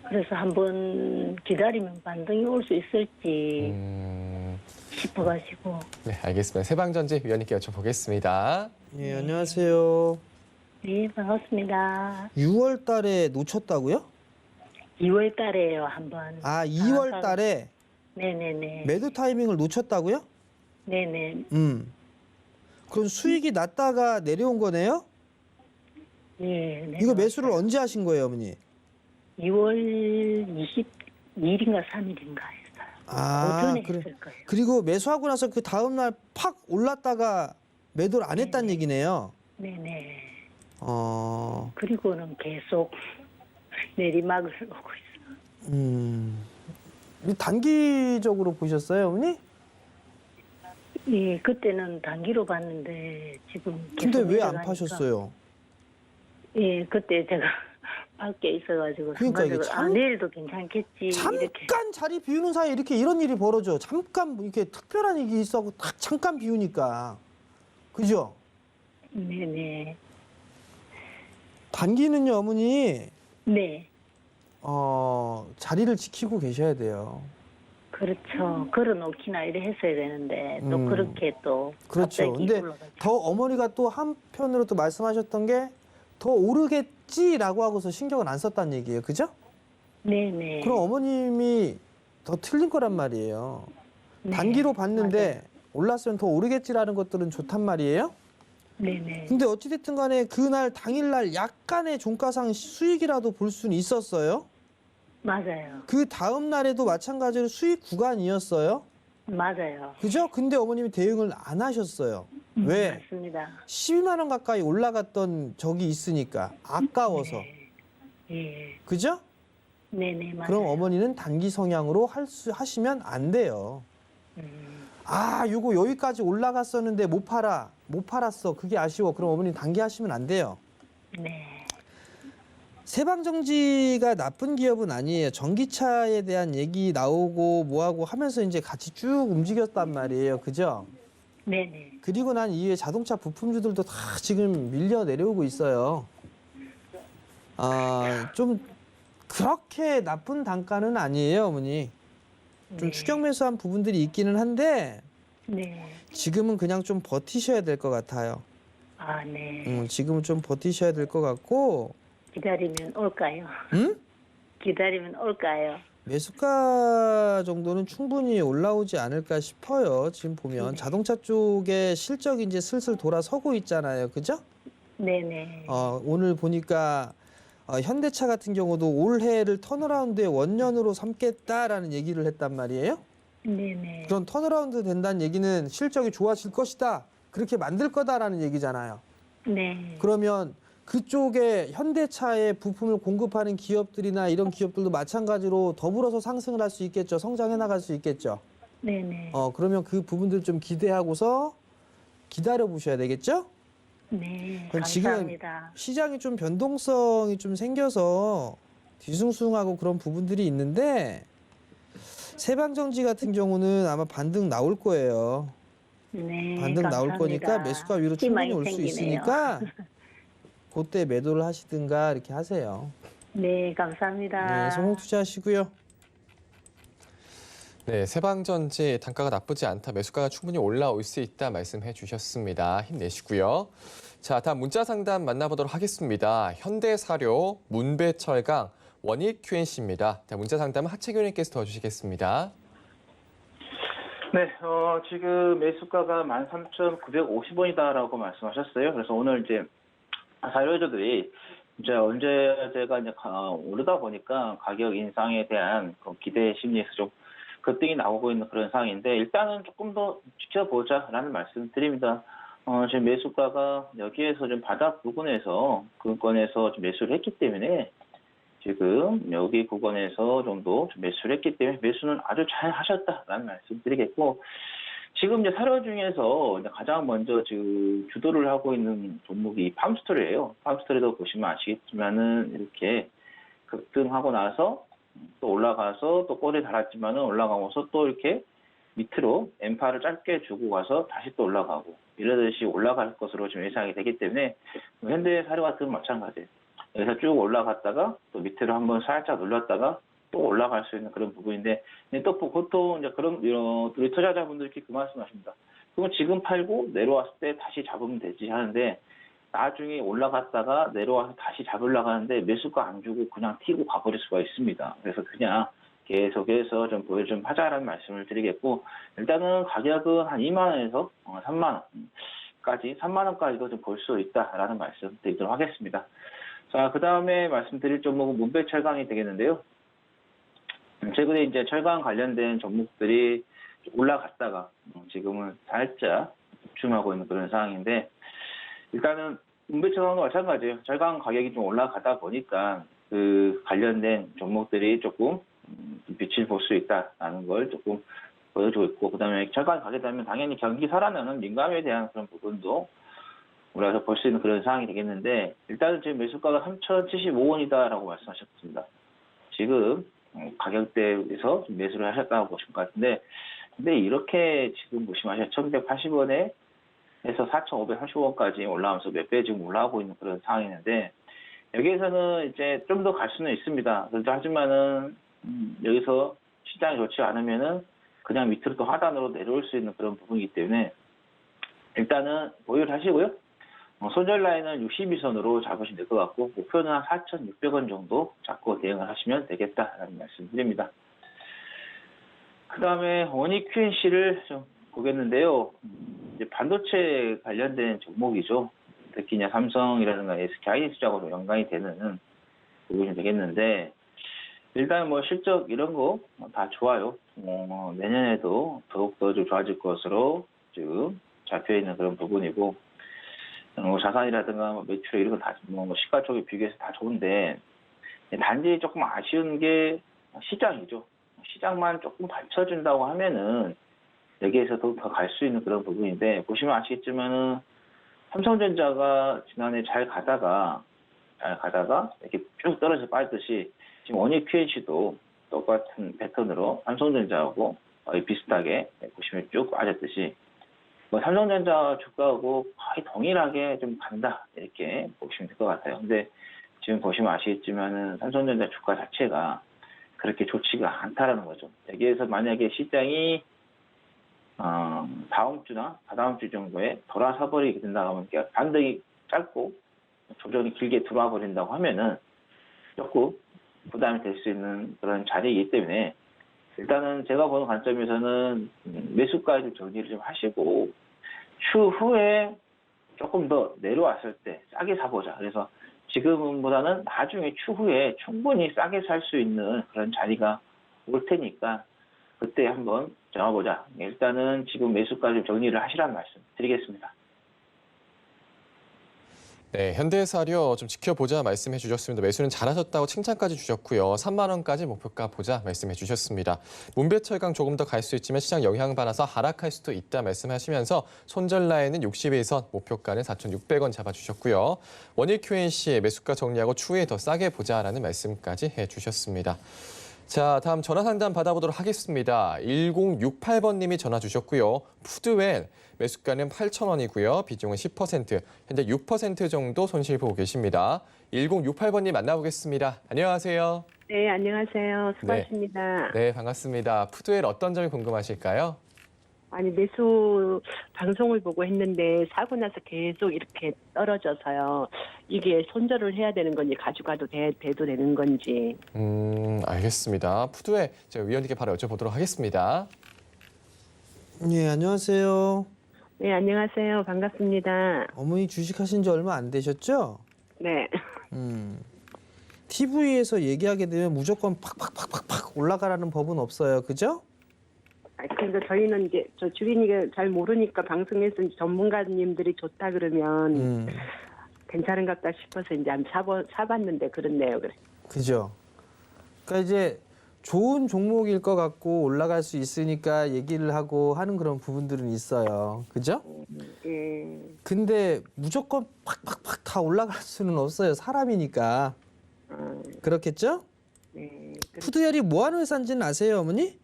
그래서 한번 기다리면 반등이 올 수 있을지 싶어가지고. 네, 알겠습니다. 세방전지 위원님께 여쭤보겠습니다. 예, 안녕하세요. 네, 반갑습니다. 6월 달에 놓쳤다고요? 2월 달에요, 한번. 아, 2월 달에 네네네. 매도 타이밍을 놓쳤다고요? 네네. 그럼 수익이 났다가 내려온 거네요? 네. 네, 이거 매수를 언제 하신 거예요, 어머니? 2월 22일인가 3일인가 했어요. 아, 오전에 그래. 했을 거예요. 그리고 매수하고 나서 그 다음날 팍 올랐다가 매도를 안 했다는 얘기네요. 네네. 그리고는 그리고는 계속 내리막을 오고 있어요. 단기적으로 보셨어요, 어머니? 예, 그때는 단기로 봤는데 지금 근데 계속 왜 안 내려가니까. 파셨어요? 예, 그때 제가 밖에 있어가지고 그러니까 이게 순간적으로 내일도 괜찮겠지 이렇게. 잠깐 자리 비우는 사이에 이런 일이 벌어져. 잠깐 이렇게 특별한 일이 있어고 딱 잠깐 비우니까. 그죠? 네네. 단기는요, 어머니. 네. 자리를 지키고 계셔야 돼요. 그렇죠. 걸어놓기나 이래 했어야 되는데 또 그렇게 또 그렇죠. 갑자기 근데 올라가죠. 더 어머니가 또 한편으로 또 말씀하셨던 게 더 오르겠지라고 하고서 신경을 안 썼다는 얘기예요. 그죠? 네네. 그럼 어머님이 더 틀린 거란 말이에요. 네, 단기로 봤는데 맞아요. 올랐으면 더 오르겠지라는 것들은 좋단 말이에요. 네네. 근데 어찌됐든 간에 그날 당일날 약간의 종가상 수익이라도 볼 수는 있었어요. 맞아요. 그 다음 날에도 마찬가지로 수익 구간이었어요. 맞아요. 그죠? 근데 어머님이 대응을 안 하셨어요. 왜? 맞습니다. 12만 원 가까이 올라갔던 적이 있으니까 아까워서. 예. 그죠? 네네, 맞아요. 그럼 어머니는 단기 성향으로 하시면 안 돼요. 아, 요거 여기까지 올라갔었는데 못 팔았어. 그게 아쉬워. 그럼 어머니 단기 하시면 안 돼요. 네. 세방정지가 나쁜 기업은 아니에요. 전기차에 대한 얘기 나오고 뭐하고 하면서 이제 같이 쭉 움직였단 말이에요. 그죠? 네네. 그리고 난 이후에 자동차 부품주들도 다 지금 밀려 내려오고 있어요. 좀 그렇게 나쁜 단가는 아니에요, 어머니. 좀 네. 추격 매수한 부분들이 있기는 한데 네. 지금은 그냥 좀 버티셔야 될 것 같아요. 아, 네. 지금은 좀 버티셔야 될 것 같고. 기다리면 올까요? 응? 기다리면 올까요? 매수가 정도는 충분히 올라오지 않을까 싶어요. 지금 보면 자동차 쪽에 실적이 이제 슬슬 돌아서고 있잖아요. 그죠? 네네. 오늘 보니까 현대차 같은 경우도 올해를 턴어라운드의 원년으로 삼겠다라는 얘기를 했단 말이에요. 네네. 그런 턴어라운드 된다는 얘기는 실적이 좋아질 것이다. 그렇게 만들 거다라는 얘기잖아요. 네. 그러면 그쪽에 현대차에 부품을 공급하는 기업들이나 이런 기업들도 마찬가지로 더불어서 상승을 할 수 있겠죠. 성장해 나갈 수 있겠죠. 네네. 그러면 그 부분들 좀 기대하고서 기다려 보셔야 되겠죠? 네. 그럼 지금 감사합니다. 시장이 좀 변동성이 좀 생겨서 뒤숭숭하고 그런 부분들이 있는데 세방정지 같은 경우는 아마 반등 나올 거예요. 네. 반등 나올 감사합니다. 거니까 매수가 위로 충분히 희망이 올 수 생기네요. 있으니까 그때 매도를 하시든가 이렇게 하세요. 네, 감사합니다. 네, 성공 투자하시고요. 네, 세방전지 단가가 나쁘지 않다. 매수가가 충분히 올라올 수 있다 말씀해 주셨습니다. 힘내시고요. 자, 다음 문자 상담 만나보도록 하겠습니다. 현대사료, 문배철강, 원익 QNC입니다. 자, 문자 상담은 하채균님께서 도와주시겠습니다. 네, 지금 매수가가 13,950원이다라고 말씀하셨어요. 그래서 오늘 이제 사료주들이 이제 언제제가 이제 오르다 보니까 가격 인상에 대한 그 기대 심리에서 좀 급등이 나오고 있는 그런 상황인데 일단은 조금 더 지켜보자라는 말씀드립니다. 지금 매수가가 여기에서 좀 바닥 부근에서 구간에서 좀 매수를 했기 때문에 지금 여기 구간에서 정도 좀 매수를 했기 때문에 매수는 아주 잘 하셨다라는 말씀드리겠고 지금 이제 사료 중에서 이제 가장 먼저 지금 주도를 하고 있는 종목이 팜스토리예요. 팜스토리도 보시면 아시겠지만은 이렇게 급등하고 나서 또 올라가서 또 꼬리에 달았지만은 올라가면서 또 이렇게 밑으로 엠파를 짧게 주고 가서 다시 또 올라가고 이러듯이 올라갈 것으로 지금 예상이 되기 때문에 현대사료 같은 건 마찬가지예요. 여기서 쭉 올라갔다가 또 밑으로 한번 살짝 눌렀다가 또 올라갈 수 있는 그런 부분인데 또 보통 이제 그런 우리 투자자분들께 그 말씀하십니다. 그럼 지금 팔고 내려왔을 때 다시 잡으면 되지 하는데 나중에 올라갔다가 내려와서 다시 잡으려고 하는데 매수가 안 주고 그냥 튀고 가버릴 수가 있습니다. 그래서 그냥 계속해서 좀 보여 좀 하자라는 말씀을 드리겠고 일단은 가격은 한 2만 원에서 3만 원까지 3만 원까지도 좀 볼 수 있다라는 말씀 드리도록 하겠습니다. 자, 그 다음에 말씀드릴 종목은 문배철강이 되겠는데요. 최근에 이제 철강 관련된 종목들이 올라갔다가 지금은 살짝 집중하고 있는 그런 상황인데 일단은 문배철강도 마찬가지예요. 철강 가격이 좀 올라가다 보니까 그 관련된 종목들이 조금 빛을 볼 수 있다라는 걸 조금 보여주고 있고 그다음에 철강이 가게 되면 당연히 경기 살아나는 민감에 대한 그런 부분도 우리가 볼 수 있는 그런 상황이 되겠는데 일단은 지금 매수가가 3,075원이다라고 말씀하셨습니다. 지금 가격대에서 매수를 하셨다고 보신 것 같은데 근데 이렇게 지금 보시면 1,180원에 해서 4,530원까지 올라오면서 몇 배 지금 올라오고 있는 그런 상황이는데 여기에서는 이제 좀 더 갈 수는 있습니다. 하지만은 여기서 시장이 좋지 않으면은 그냥 밑으로 또 하단으로 내려올 수 있는 그런 부분이기 때문에 일단은 보유를 하시고요. 손절 라인은 62선으로 잡으시면 될 것 같고 목표는 한 4,600원 정도 잡고 대응을 하시면 되겠다라는 말씀드립니다. 그 다음에 원익 QNC를 좀 보겠는데요. 이제 반도체 관련된 종목이죠. 특히 이제 삼성이라든가 SK 하이닉스하고도 연관이 되는 부분이 되겠는데 일단 뭐 실적 이런 거 다 좋아요. 내년에도 더욱더 좀 좋아질 것으로 지금 잡혀 있는 그런 부분이고 자산이라든가 뭐 매출 이런 거 다 시가 쪽에 비교해서 다 좋은데 단지 조금 아쉬운 게 시장이죠. 시장만 조금 받쳐준다고 하면은 여기에서 더 갈 수 있는 그런 부분인데 보시면 아시겠지만은 삼성전자가 지난해 잘 가다가 이렇게 쭉 떨어져 빠지듯이 지금 원익 QNC도 똑같은 패턴으로 삼성전자하고 거의 비슷하게 보시면 쭉 빠졌듯이 뭐 삼성전자 주가하고 거의 동일하게 좀 간다 이렇게 보시면 될 것 같아요. 근데 지금 보시면 아시겠지만은 삼성전자 주가 자체가 그렇게 좋지가 않다라는 거죠. 여기에서 만약에 시장이 다음 주나 다다음 주 정도에 돌아서 버리게 된다고 하면 반등이 짧고 조정이 길게 들어와 버린다고 하면은 조금 부담이 될 수 있는 그런 자리이기 때문에 일단은 제가 보는 관점에서는 매수가에 좀 정리를 좀 하시고 추후에 조금 더 내려왔을 때 싸게 사보자. 그래서 지금보다는 나중에 추후에 충분히 싸게 살 수 있는 그런 자리가 올 테니까 그때 한번 정해보자. 일단은 지금 매수가 좀 정리를 하시라는 말씀 드리겠습니다. 네, 현대사료 좀 지켜보자 말씀해 주셨습니다. 매수는 잘하셨다고 칭찬까지 주셨고요. 3만 원까지 목표가 보자 말씀해 주셨습니다. 문배철강 조금 더 갈 수 있지만 시장 영향받아서 하락할 수도 있다 말씀하시면서 손절 라인은 62선, 목표가는 4,600원 잡아주셨고요. 원익 QNC 매수가 정리하고 추후에 더 싸게 보자라는 말씀까지 해주셨습니다. 자, 다음 전화 상담 받아보도록 하겠습니다. 1068번님이 전화 주셨고요. 푸드웰 매수가는 8,000원이고요. 비중은 10%, 현재 6% 정도 손실 보고 계십니다. 1068번님 만나보겠습니다. 안녕하세요. 네, 안녕하세요. 수고하십니다. 네, 반갑습니다. 푸드웰 어떤 점이 궁금하실까요? 아니, 매수 방송을 보고 했는데 사고 나서 계속 이렇게 떨어져서요. 이게 손절을 해야 되는 건지 가져가도 돼도 되는 건지. 알겠습니다. 푸드웰 제가 위원님께 바로 여쭤보도록 하겠습니다. 네, 안녕하세요. 네, 안녕하세요. 반갑습니다. 어머니 주식하신 지 얼마 안 되셨죠? 네. TV에서 얘기하게 되면 무조건 팍팍팍팍팍 올라가라는 법은 없어요. 그죠? 그러니까 저희는 이제 저 주린이가 잘 모르니까 방송에서 전문가님들이 좋다 그러면 괜찮은갑다 싶어서 이제 한번 사봤는데 그렇네요. 그래. 그죠? 그러니까 이제 좋은 종목일 것 같고 올라갈 수 있으니까 얘기를 하고 하는 그런 부분들은 있어요. 그죠? 예. 근데 무조건 팍팍팍 다 올라갈 수는 없어요. 사람이니까. 그렇겠죠? 네. 푸드웰이 뭐 하는 회사인지는 아세요, 어머니?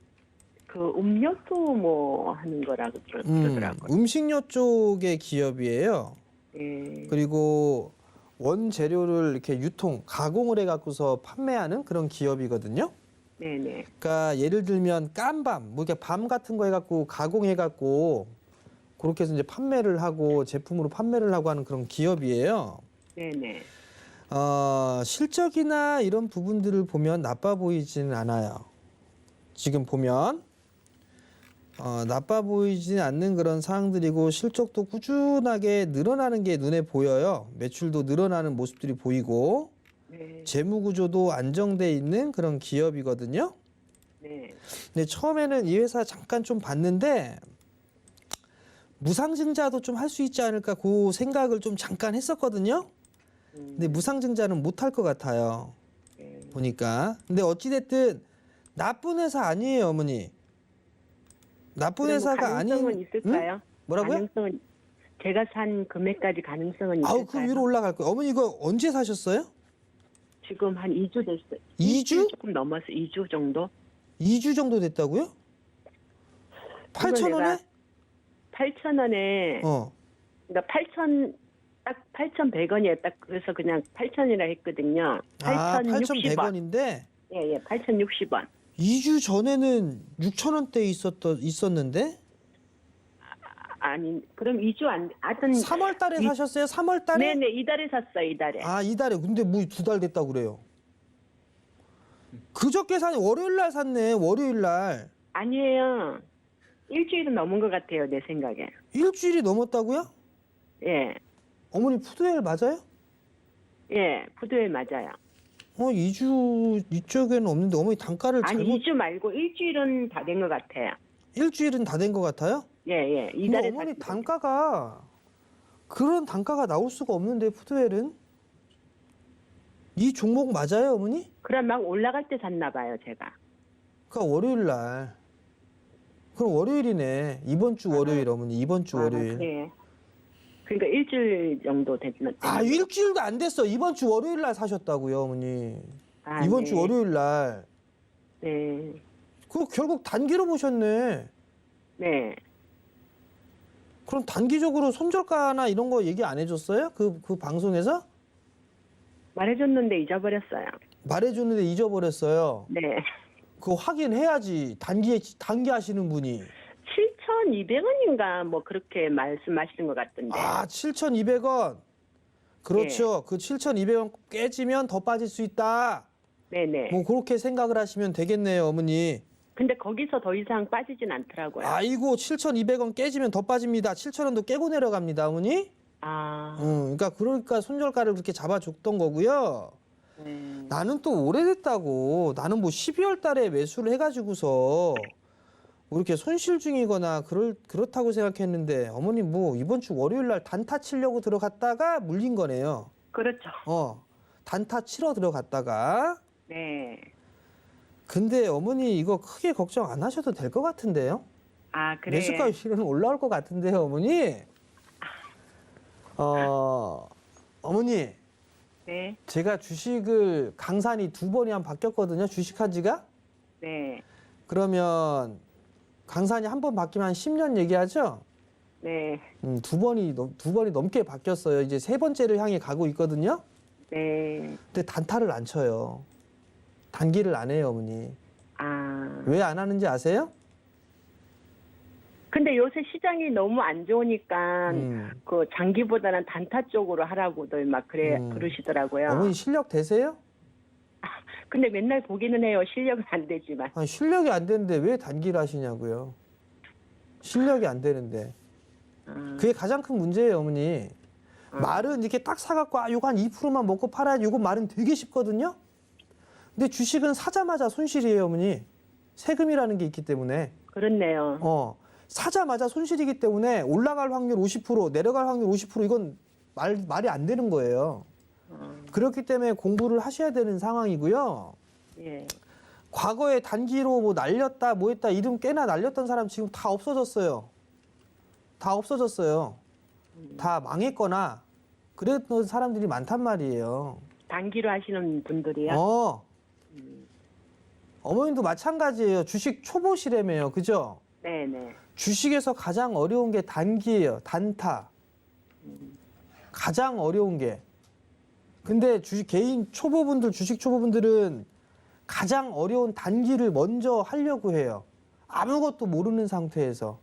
그 음료수 뭐 하는 거라고 그러더라고요. 음식료 쪽의 기업이에요. 예. 그리고 원재료를 이렇게 유통, 가공을 해갖고서 판매하는 그런 기업이거든요. 네네. 그러니까 예를 들면 깜밤, 뭐 이렇게 밤 같은 거 해갖고 가공해갖고 그렇게 해서 이제 판매를 하고 제품으로 판매를 하고 하는 그런 기업이에요. 네네. 실적이나 이런 부분들을 보면 나빠 보이지는 않아요. 지금 보면 나빠 보이지는 않는 그런 상황들이고 실적도 꾸준하게 늘어나는 게 눈에 보여요. 매출도 늘어나는 모습들이 보이고 네. 재무 구조도 안정돼 있는 그런 기업이거든요. 네. 근데 처음에는 이 회사 잠깐 좀 봤는데 무상증자도 좀 할 수 있지 않을까 그 생각을 좀 잠깐 했었거든요. 근데 무상증자는 못할 것 같아요. 보니까. 근데 어찌됐든 나쁜 회사 아니에요, 어머니. 나쁜 회사가 아닌. 가능성은 있을까요? 뭐라고요? 가능성은 제가 산 금액까지 가능성은 있을까요? 아우, 그 위로 올라갈 거예요. 어머니 이거 언제 사셨어요? 지금 한 2주 됐어요. 2주? 조금 넘어서 2주 정도? 2주 정도 됐다고요? 8,000원에? 8,000원에 그러니까 8,100원이에요. 딱 그래서 그냥 8,000이라 했거든요. 8,060원. 8,100원인데 예, 8,060원. 2주 전에는 6,000원대 있었는데? 아니, 그럼 2주 안, 하여튼. 3월 달에 사셨어요? 3월 달에? 네네, 이달에 샀어요, 이달에. 아, 이달에. 근데 뭐 2달 됐다고 그래요. 그저께 월요일 날 샀네. 월요일 날. 아니에요. 일주일은 넘은 것 같아요, 내 생각에. 일주일이 넘었다고요? 예, 어머니 푸드웰 맞아요? 예, 푸드웰 맞아요. 2주 이쪽에는 없는데 어머니 단가를 아니, 잘못 2주 말고 일주일은 다 된 것 같아요. 일주일은 다 된 것 같아요? 예, 예, 근데 이달에. 어머니 샀어요. 단가가 그런 단가가 나올 수가 없는데 푸드웰은 이 종목 맞아요, 어머니? 그럼 막 올라갈 때 샀나 봐요, 제가. 그러니까 월요일 날. 그럼 월요일이네. 이번 주 월요일 어머니. 이번 주 월요일. 그래. 그러니까 일주일 정도 됐나? 아, 일주일도 안 됐어. 이번 주 월요일 날 사셨다고요, 어머니. 아, 이번 네. 주 월요일 날. 네, 그 결국 단기로 보셨네. 네. 그럼 단기적으로 손절가나 이런 거 얘기 안 해줬어요? 그 방송에서? 말해줬는데 잊어버렸어요. 말해줬는데 잊어버렸어요. 네. 그거 확인해야지. 단기 하시는 분이. 7,200원인가 뭐 그렇게 말씀하시는 것 같던데. 아, 7,200원. 그렇죠. 그 7,200원 깨지면 더 빠질 수 있다. 네네. 뭐 그렇게 생각을 하시면 되겠네요, 어머니. 근데 거기서 더 이상 빠지진 않더라고요. 아이고, 7,200원 깨지면 더 빠집니다. 7,000원도 깨고 내려갑니다, 어머니. 아, 그러니까 손절가를 그렇게 잡아줬던 거고요. 나는 또 오래됐다고. 나는 뭐 12월 달에 매수를 해가지고서 뭐 이렇게 손실 중이거나 그렇다고 생각했는데 어머니 뭐 이번 주 월요일 날 단타 치려고 들어갔다가 물린 거네요. 그렇죠. 단타 치러 들어갔다가. 네. 근데 어머니 이거 크게 걱정 안 하셔도 될 것 같은데요? 아, 그래. 매수가 실은 올라올 것 같은데요, 어머니. 어머니. 네. 제가 주식을 강산이 2번이 한 바뀌었거든요. 주식한 지가. 네. 그러면 강산이 한 번 바뀌면 한 10년 얘기하죠? 네. 두 번이 넘게 바뀌었어요. 이제 3번째를 향해 가고 있거든요. 네. 근데 단타를 안 쳐요. 단기를 안 해요, 어머니. 아. 왜 안 하는지 아세요? 근데 요새 시장이 너무 안 좋으니까 그 장기보다는 단타 쪽으로 하라고들 막 그러시더라고요. 어머니 실력 되세요? 근데 맨날 보기는 해요. 실력은 안 되지만. 아니, 실력이 안 되는데 왜 단기를 하시냐고요. 실력이 안 되는데. 그게 가장 큰 문제예요, 어머니. 말은 이렇게 딱 사갖고 요거 한 2%만 먹고 팔아야지. 요거 말은 되게 쉽거든요. 근데 주식은 사자마자 손실이에요, 어머니. 세금이라는 게 있기 때문에. 그렇네요. 사자마자 손실이기 때문에 올라갈 확률 50%, 내려갈 확률 50% 이건 말이 안 되는 거예요. 그렇기 때문에 공부를 하셔야 되는 상황이고요. 예. 과거에 단기로 뭐 날렸다, 뭐 했다, 이름 꽤나 날렸던 사람 지금 다 없어졌어요. 다 없어졌어요. 다 망했거나 그랬던 사람들이 많단 말이에요. 단기로 하시는 분들이요? 어머님도 마찬가지예요. 주식 초보시래매요. 그죠? 네네. 주식에서 가장 어려운 게 단기예요. 단타. 가장 어려운 게. 근데 개인 초보분들, 주식 초보분들은 가장 어려운 단기를 먼저 하려고 해요. 아무것도 모르는 상태에서.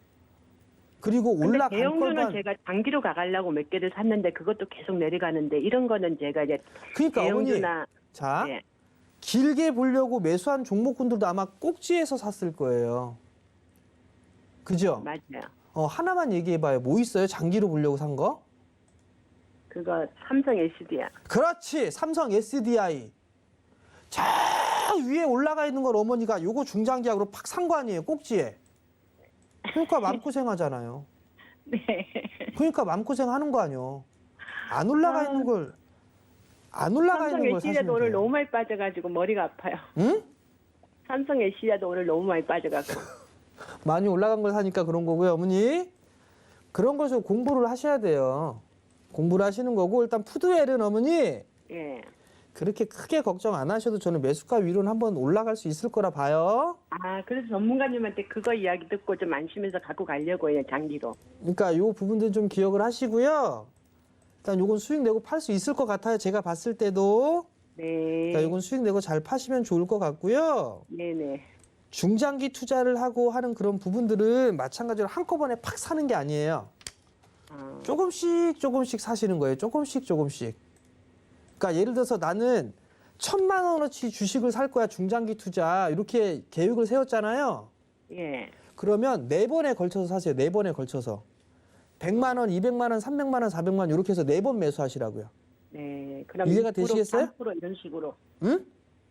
그리고 올라갈 대형주는 것만. 제가 단기로 가가려고 몇 개를 샀는데 그것도 계속 내려가는데 이런 거는 제가 이제 그러니까 대형주나 어머니, 자, 네. 길게 보려고 매수한 종목군들도 아마 꼭지에서 샀을 거예요. 그죠? 맞아요. 하나만 얘기해봐요. 뭐 있어요? 장기로 보려고 산 거? 그거 삼성 LCD야. 그렇지. 삼성 SDI. 저 위에 올라가 있는 걸 어머니가 요거 중장기약으로 팍 산 거 아니에요. 꼭지에. 그러니까 마음고생하잖아요. 네. 그러니까 마음고생하는 거 아니에요. 안 올라가 있는 걸. 안 올라가 삼성 있는 걸 LCD도 사시면 오늘 돼요. 너무 많이 빠져가지고 머리가 아파요. 응? 삼성 LCD도 오늘 너무 많이 빠져가지고. 많이 올라간 걸 사니까 그런 거고요, 어머니. 그런 것을 공부를 하셔야 돼요. 공부를 하시는 거고 일단 푸드웰은 어머니 예. 그렇게 크게 걱정 안 하셔도 저는 매수가 위로는 한번 올라갈 수 있을 거라 봐요. 아, 그래서 전문가님한테 그거 이야기 듣고 좀 안심해서 갖고 가려고 해요, 장기로. 그러니까 요 부분들 좀 기억을 하시고요. 일단 요건 수익 내고 팔 수 있을 것 같아요. 제가 봤을 때도. 네. 그러니까 요건 수익 내고 잘 파시면 좋을 것 같고요. 네네. 중장기 투자를 하고 하는 그런 부분들은 마찬가지로 한꺼번에 팍 사는 게 아니에요. 조금씩 사시는 거예요. 조금씩. 그러니까 예를 들어서 나는 1,000만 원어치 주식을 살 거야. 중장기 투자. 이렇게 계획을 세웠잖아요. 예. 그러면 4번에 걸쳐서 사세요. 4번에 걸쳐서. 100만 원, 200만 원, 300만 원, 400만 원 이렇게 해서 4번 매수하시라고요. 네. 그럼 이해가 2%, 되시겠어요? 3% 이런 식으로. 응?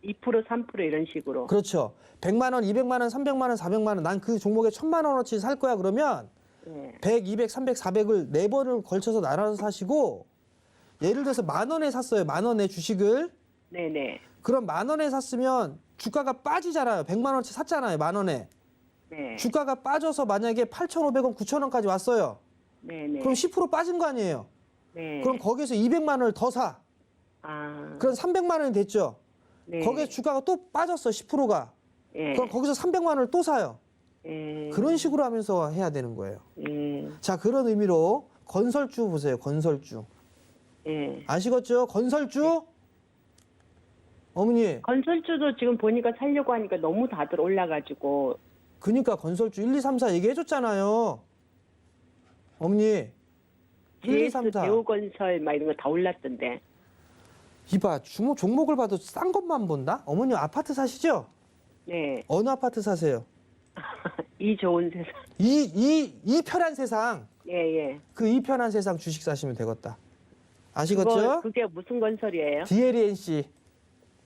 2%, 3% 이런 식으로. 그렇죠. 100만 원, 200만 원, 300만 원, 400만 원. 난 그 종목에 1,000만 원어치 살 거야. 그러면 예. 100, 200, 300, 400을 4번을 걸쳐서 나눠서 사시고 예를 들어서 10,000원에 샀어요. 10,000원에 주식을. 네네. 그럼 10,000원에 샀으면 주가가 빠지잖아요. 100만 원어치 샀잖아요. 10,000원에. 네. 주가가 빠져서 만약에 8,500원, 9,000원까지 왔어요. 네네. 그럼 10% 빠진 거 아니에요. 네. 그럼 거기서 200만 원을 더 사. 아. 그럼 300만 원이 됐죠. 네. 거기에 주가가 또 빠졌어. 10%가. 예. 그럼 거기서 300만 원을 또 사요. 예. 그런 식으로 하면서 해야 되는 거예요. 예. 자, 그런 의미로 건설주 보세요. 건설주. 예. 아시겠죠? 건설주? 어머니, 건설주도 지금 보니까 살려고 하니까 너무 다들 올라가지고. 그니까 건설주 1, 2, 3, 4 얘기해줬잖아요. 어머니, 1, 2, 3, 4. 대우건설 막 이런 거 다 올랐던데. 이봐, 종목을 봐도 싼 것만 본다? 어머니 아파트 사시죠? 네. 어느 아파트 사세요? 이 좋은 세상. 이 편한 세상. 예, 예. 그 이 편한 세상 주식 사시면 되겠다. 아시겠죠? 그게 무슨 건설이에요? DLNC.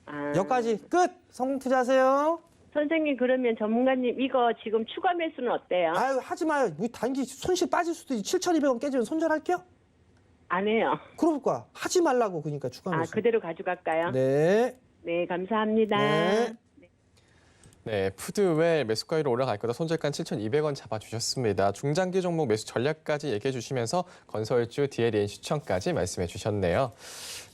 아. 여기까지 끝! 성공 투자하세요. 선생님, 그러면 전문가님, 이거 지금 추가 매수는 어때요? 아유, 하지 마요. 뭐 단기 손실 빠질 수도 있지. 7,200원 깨지면 손절할게요? 안 해요. 그러니까 하지 말라고 그러니까 추가 아, 매수. 그대로 가져갈까요? 네. 네, 감사합니다. 네. 네, 푸드웰 매수가율 올라갈 거다 손절가 7,200원 잡아주셨습니다. 중장기 종목 매수 전략까지 얘기해 주시면서 건설주 DLN 추천까지 말씀해 주셨네요.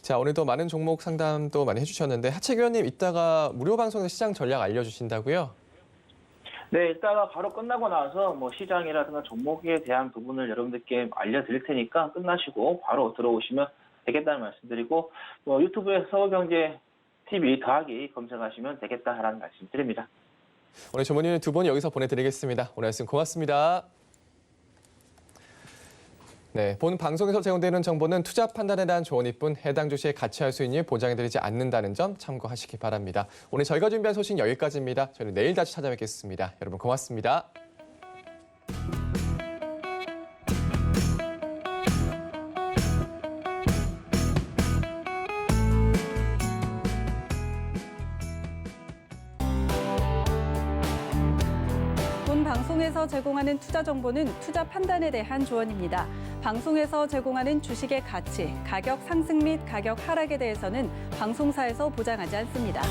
자, 오늘도 많은 종목 상담도 많이 해주셨는데 하채기 의원님 이따가 무료 방송에서 시장 전략 알려주신다고요? 네, 이따가 바로 끝나고 나서 뭐 시장이라든가 종목에 대한 부분을 여러분들께 알려드릴 테니까 끝나시고 바로 들어오시면 되겠다는 말씀드리고 뭐 유튜브에 서울경제TV 더하기 검색하시면 되겠다라는 말씀드립니다. 오늘 주문위원 두 분 여기서 보내드리겠습니다. 오늘 말씀 고맙습니다. 네, 본 방송에서 제공되는 정보는 투자 판단에 대한 조언일 뿐 해당 주식의 가치할 수익률 보장해드리지 않는다는 점 참고하시기 바랍니다. 오늘 저희가 준비한 소식 여기까지입니다. 저희는 내일 다시 찾아뵙겠습니다. 여러분 고맙습니다. 본 방송에서 제공하는 투자 정보는 투자 판단에 대한 조언입니다. 방송에서 제공하는 주식의 가치, 가격 상승 및 가격 하락에 대해서는 방송사에서 보장하지 않습니다.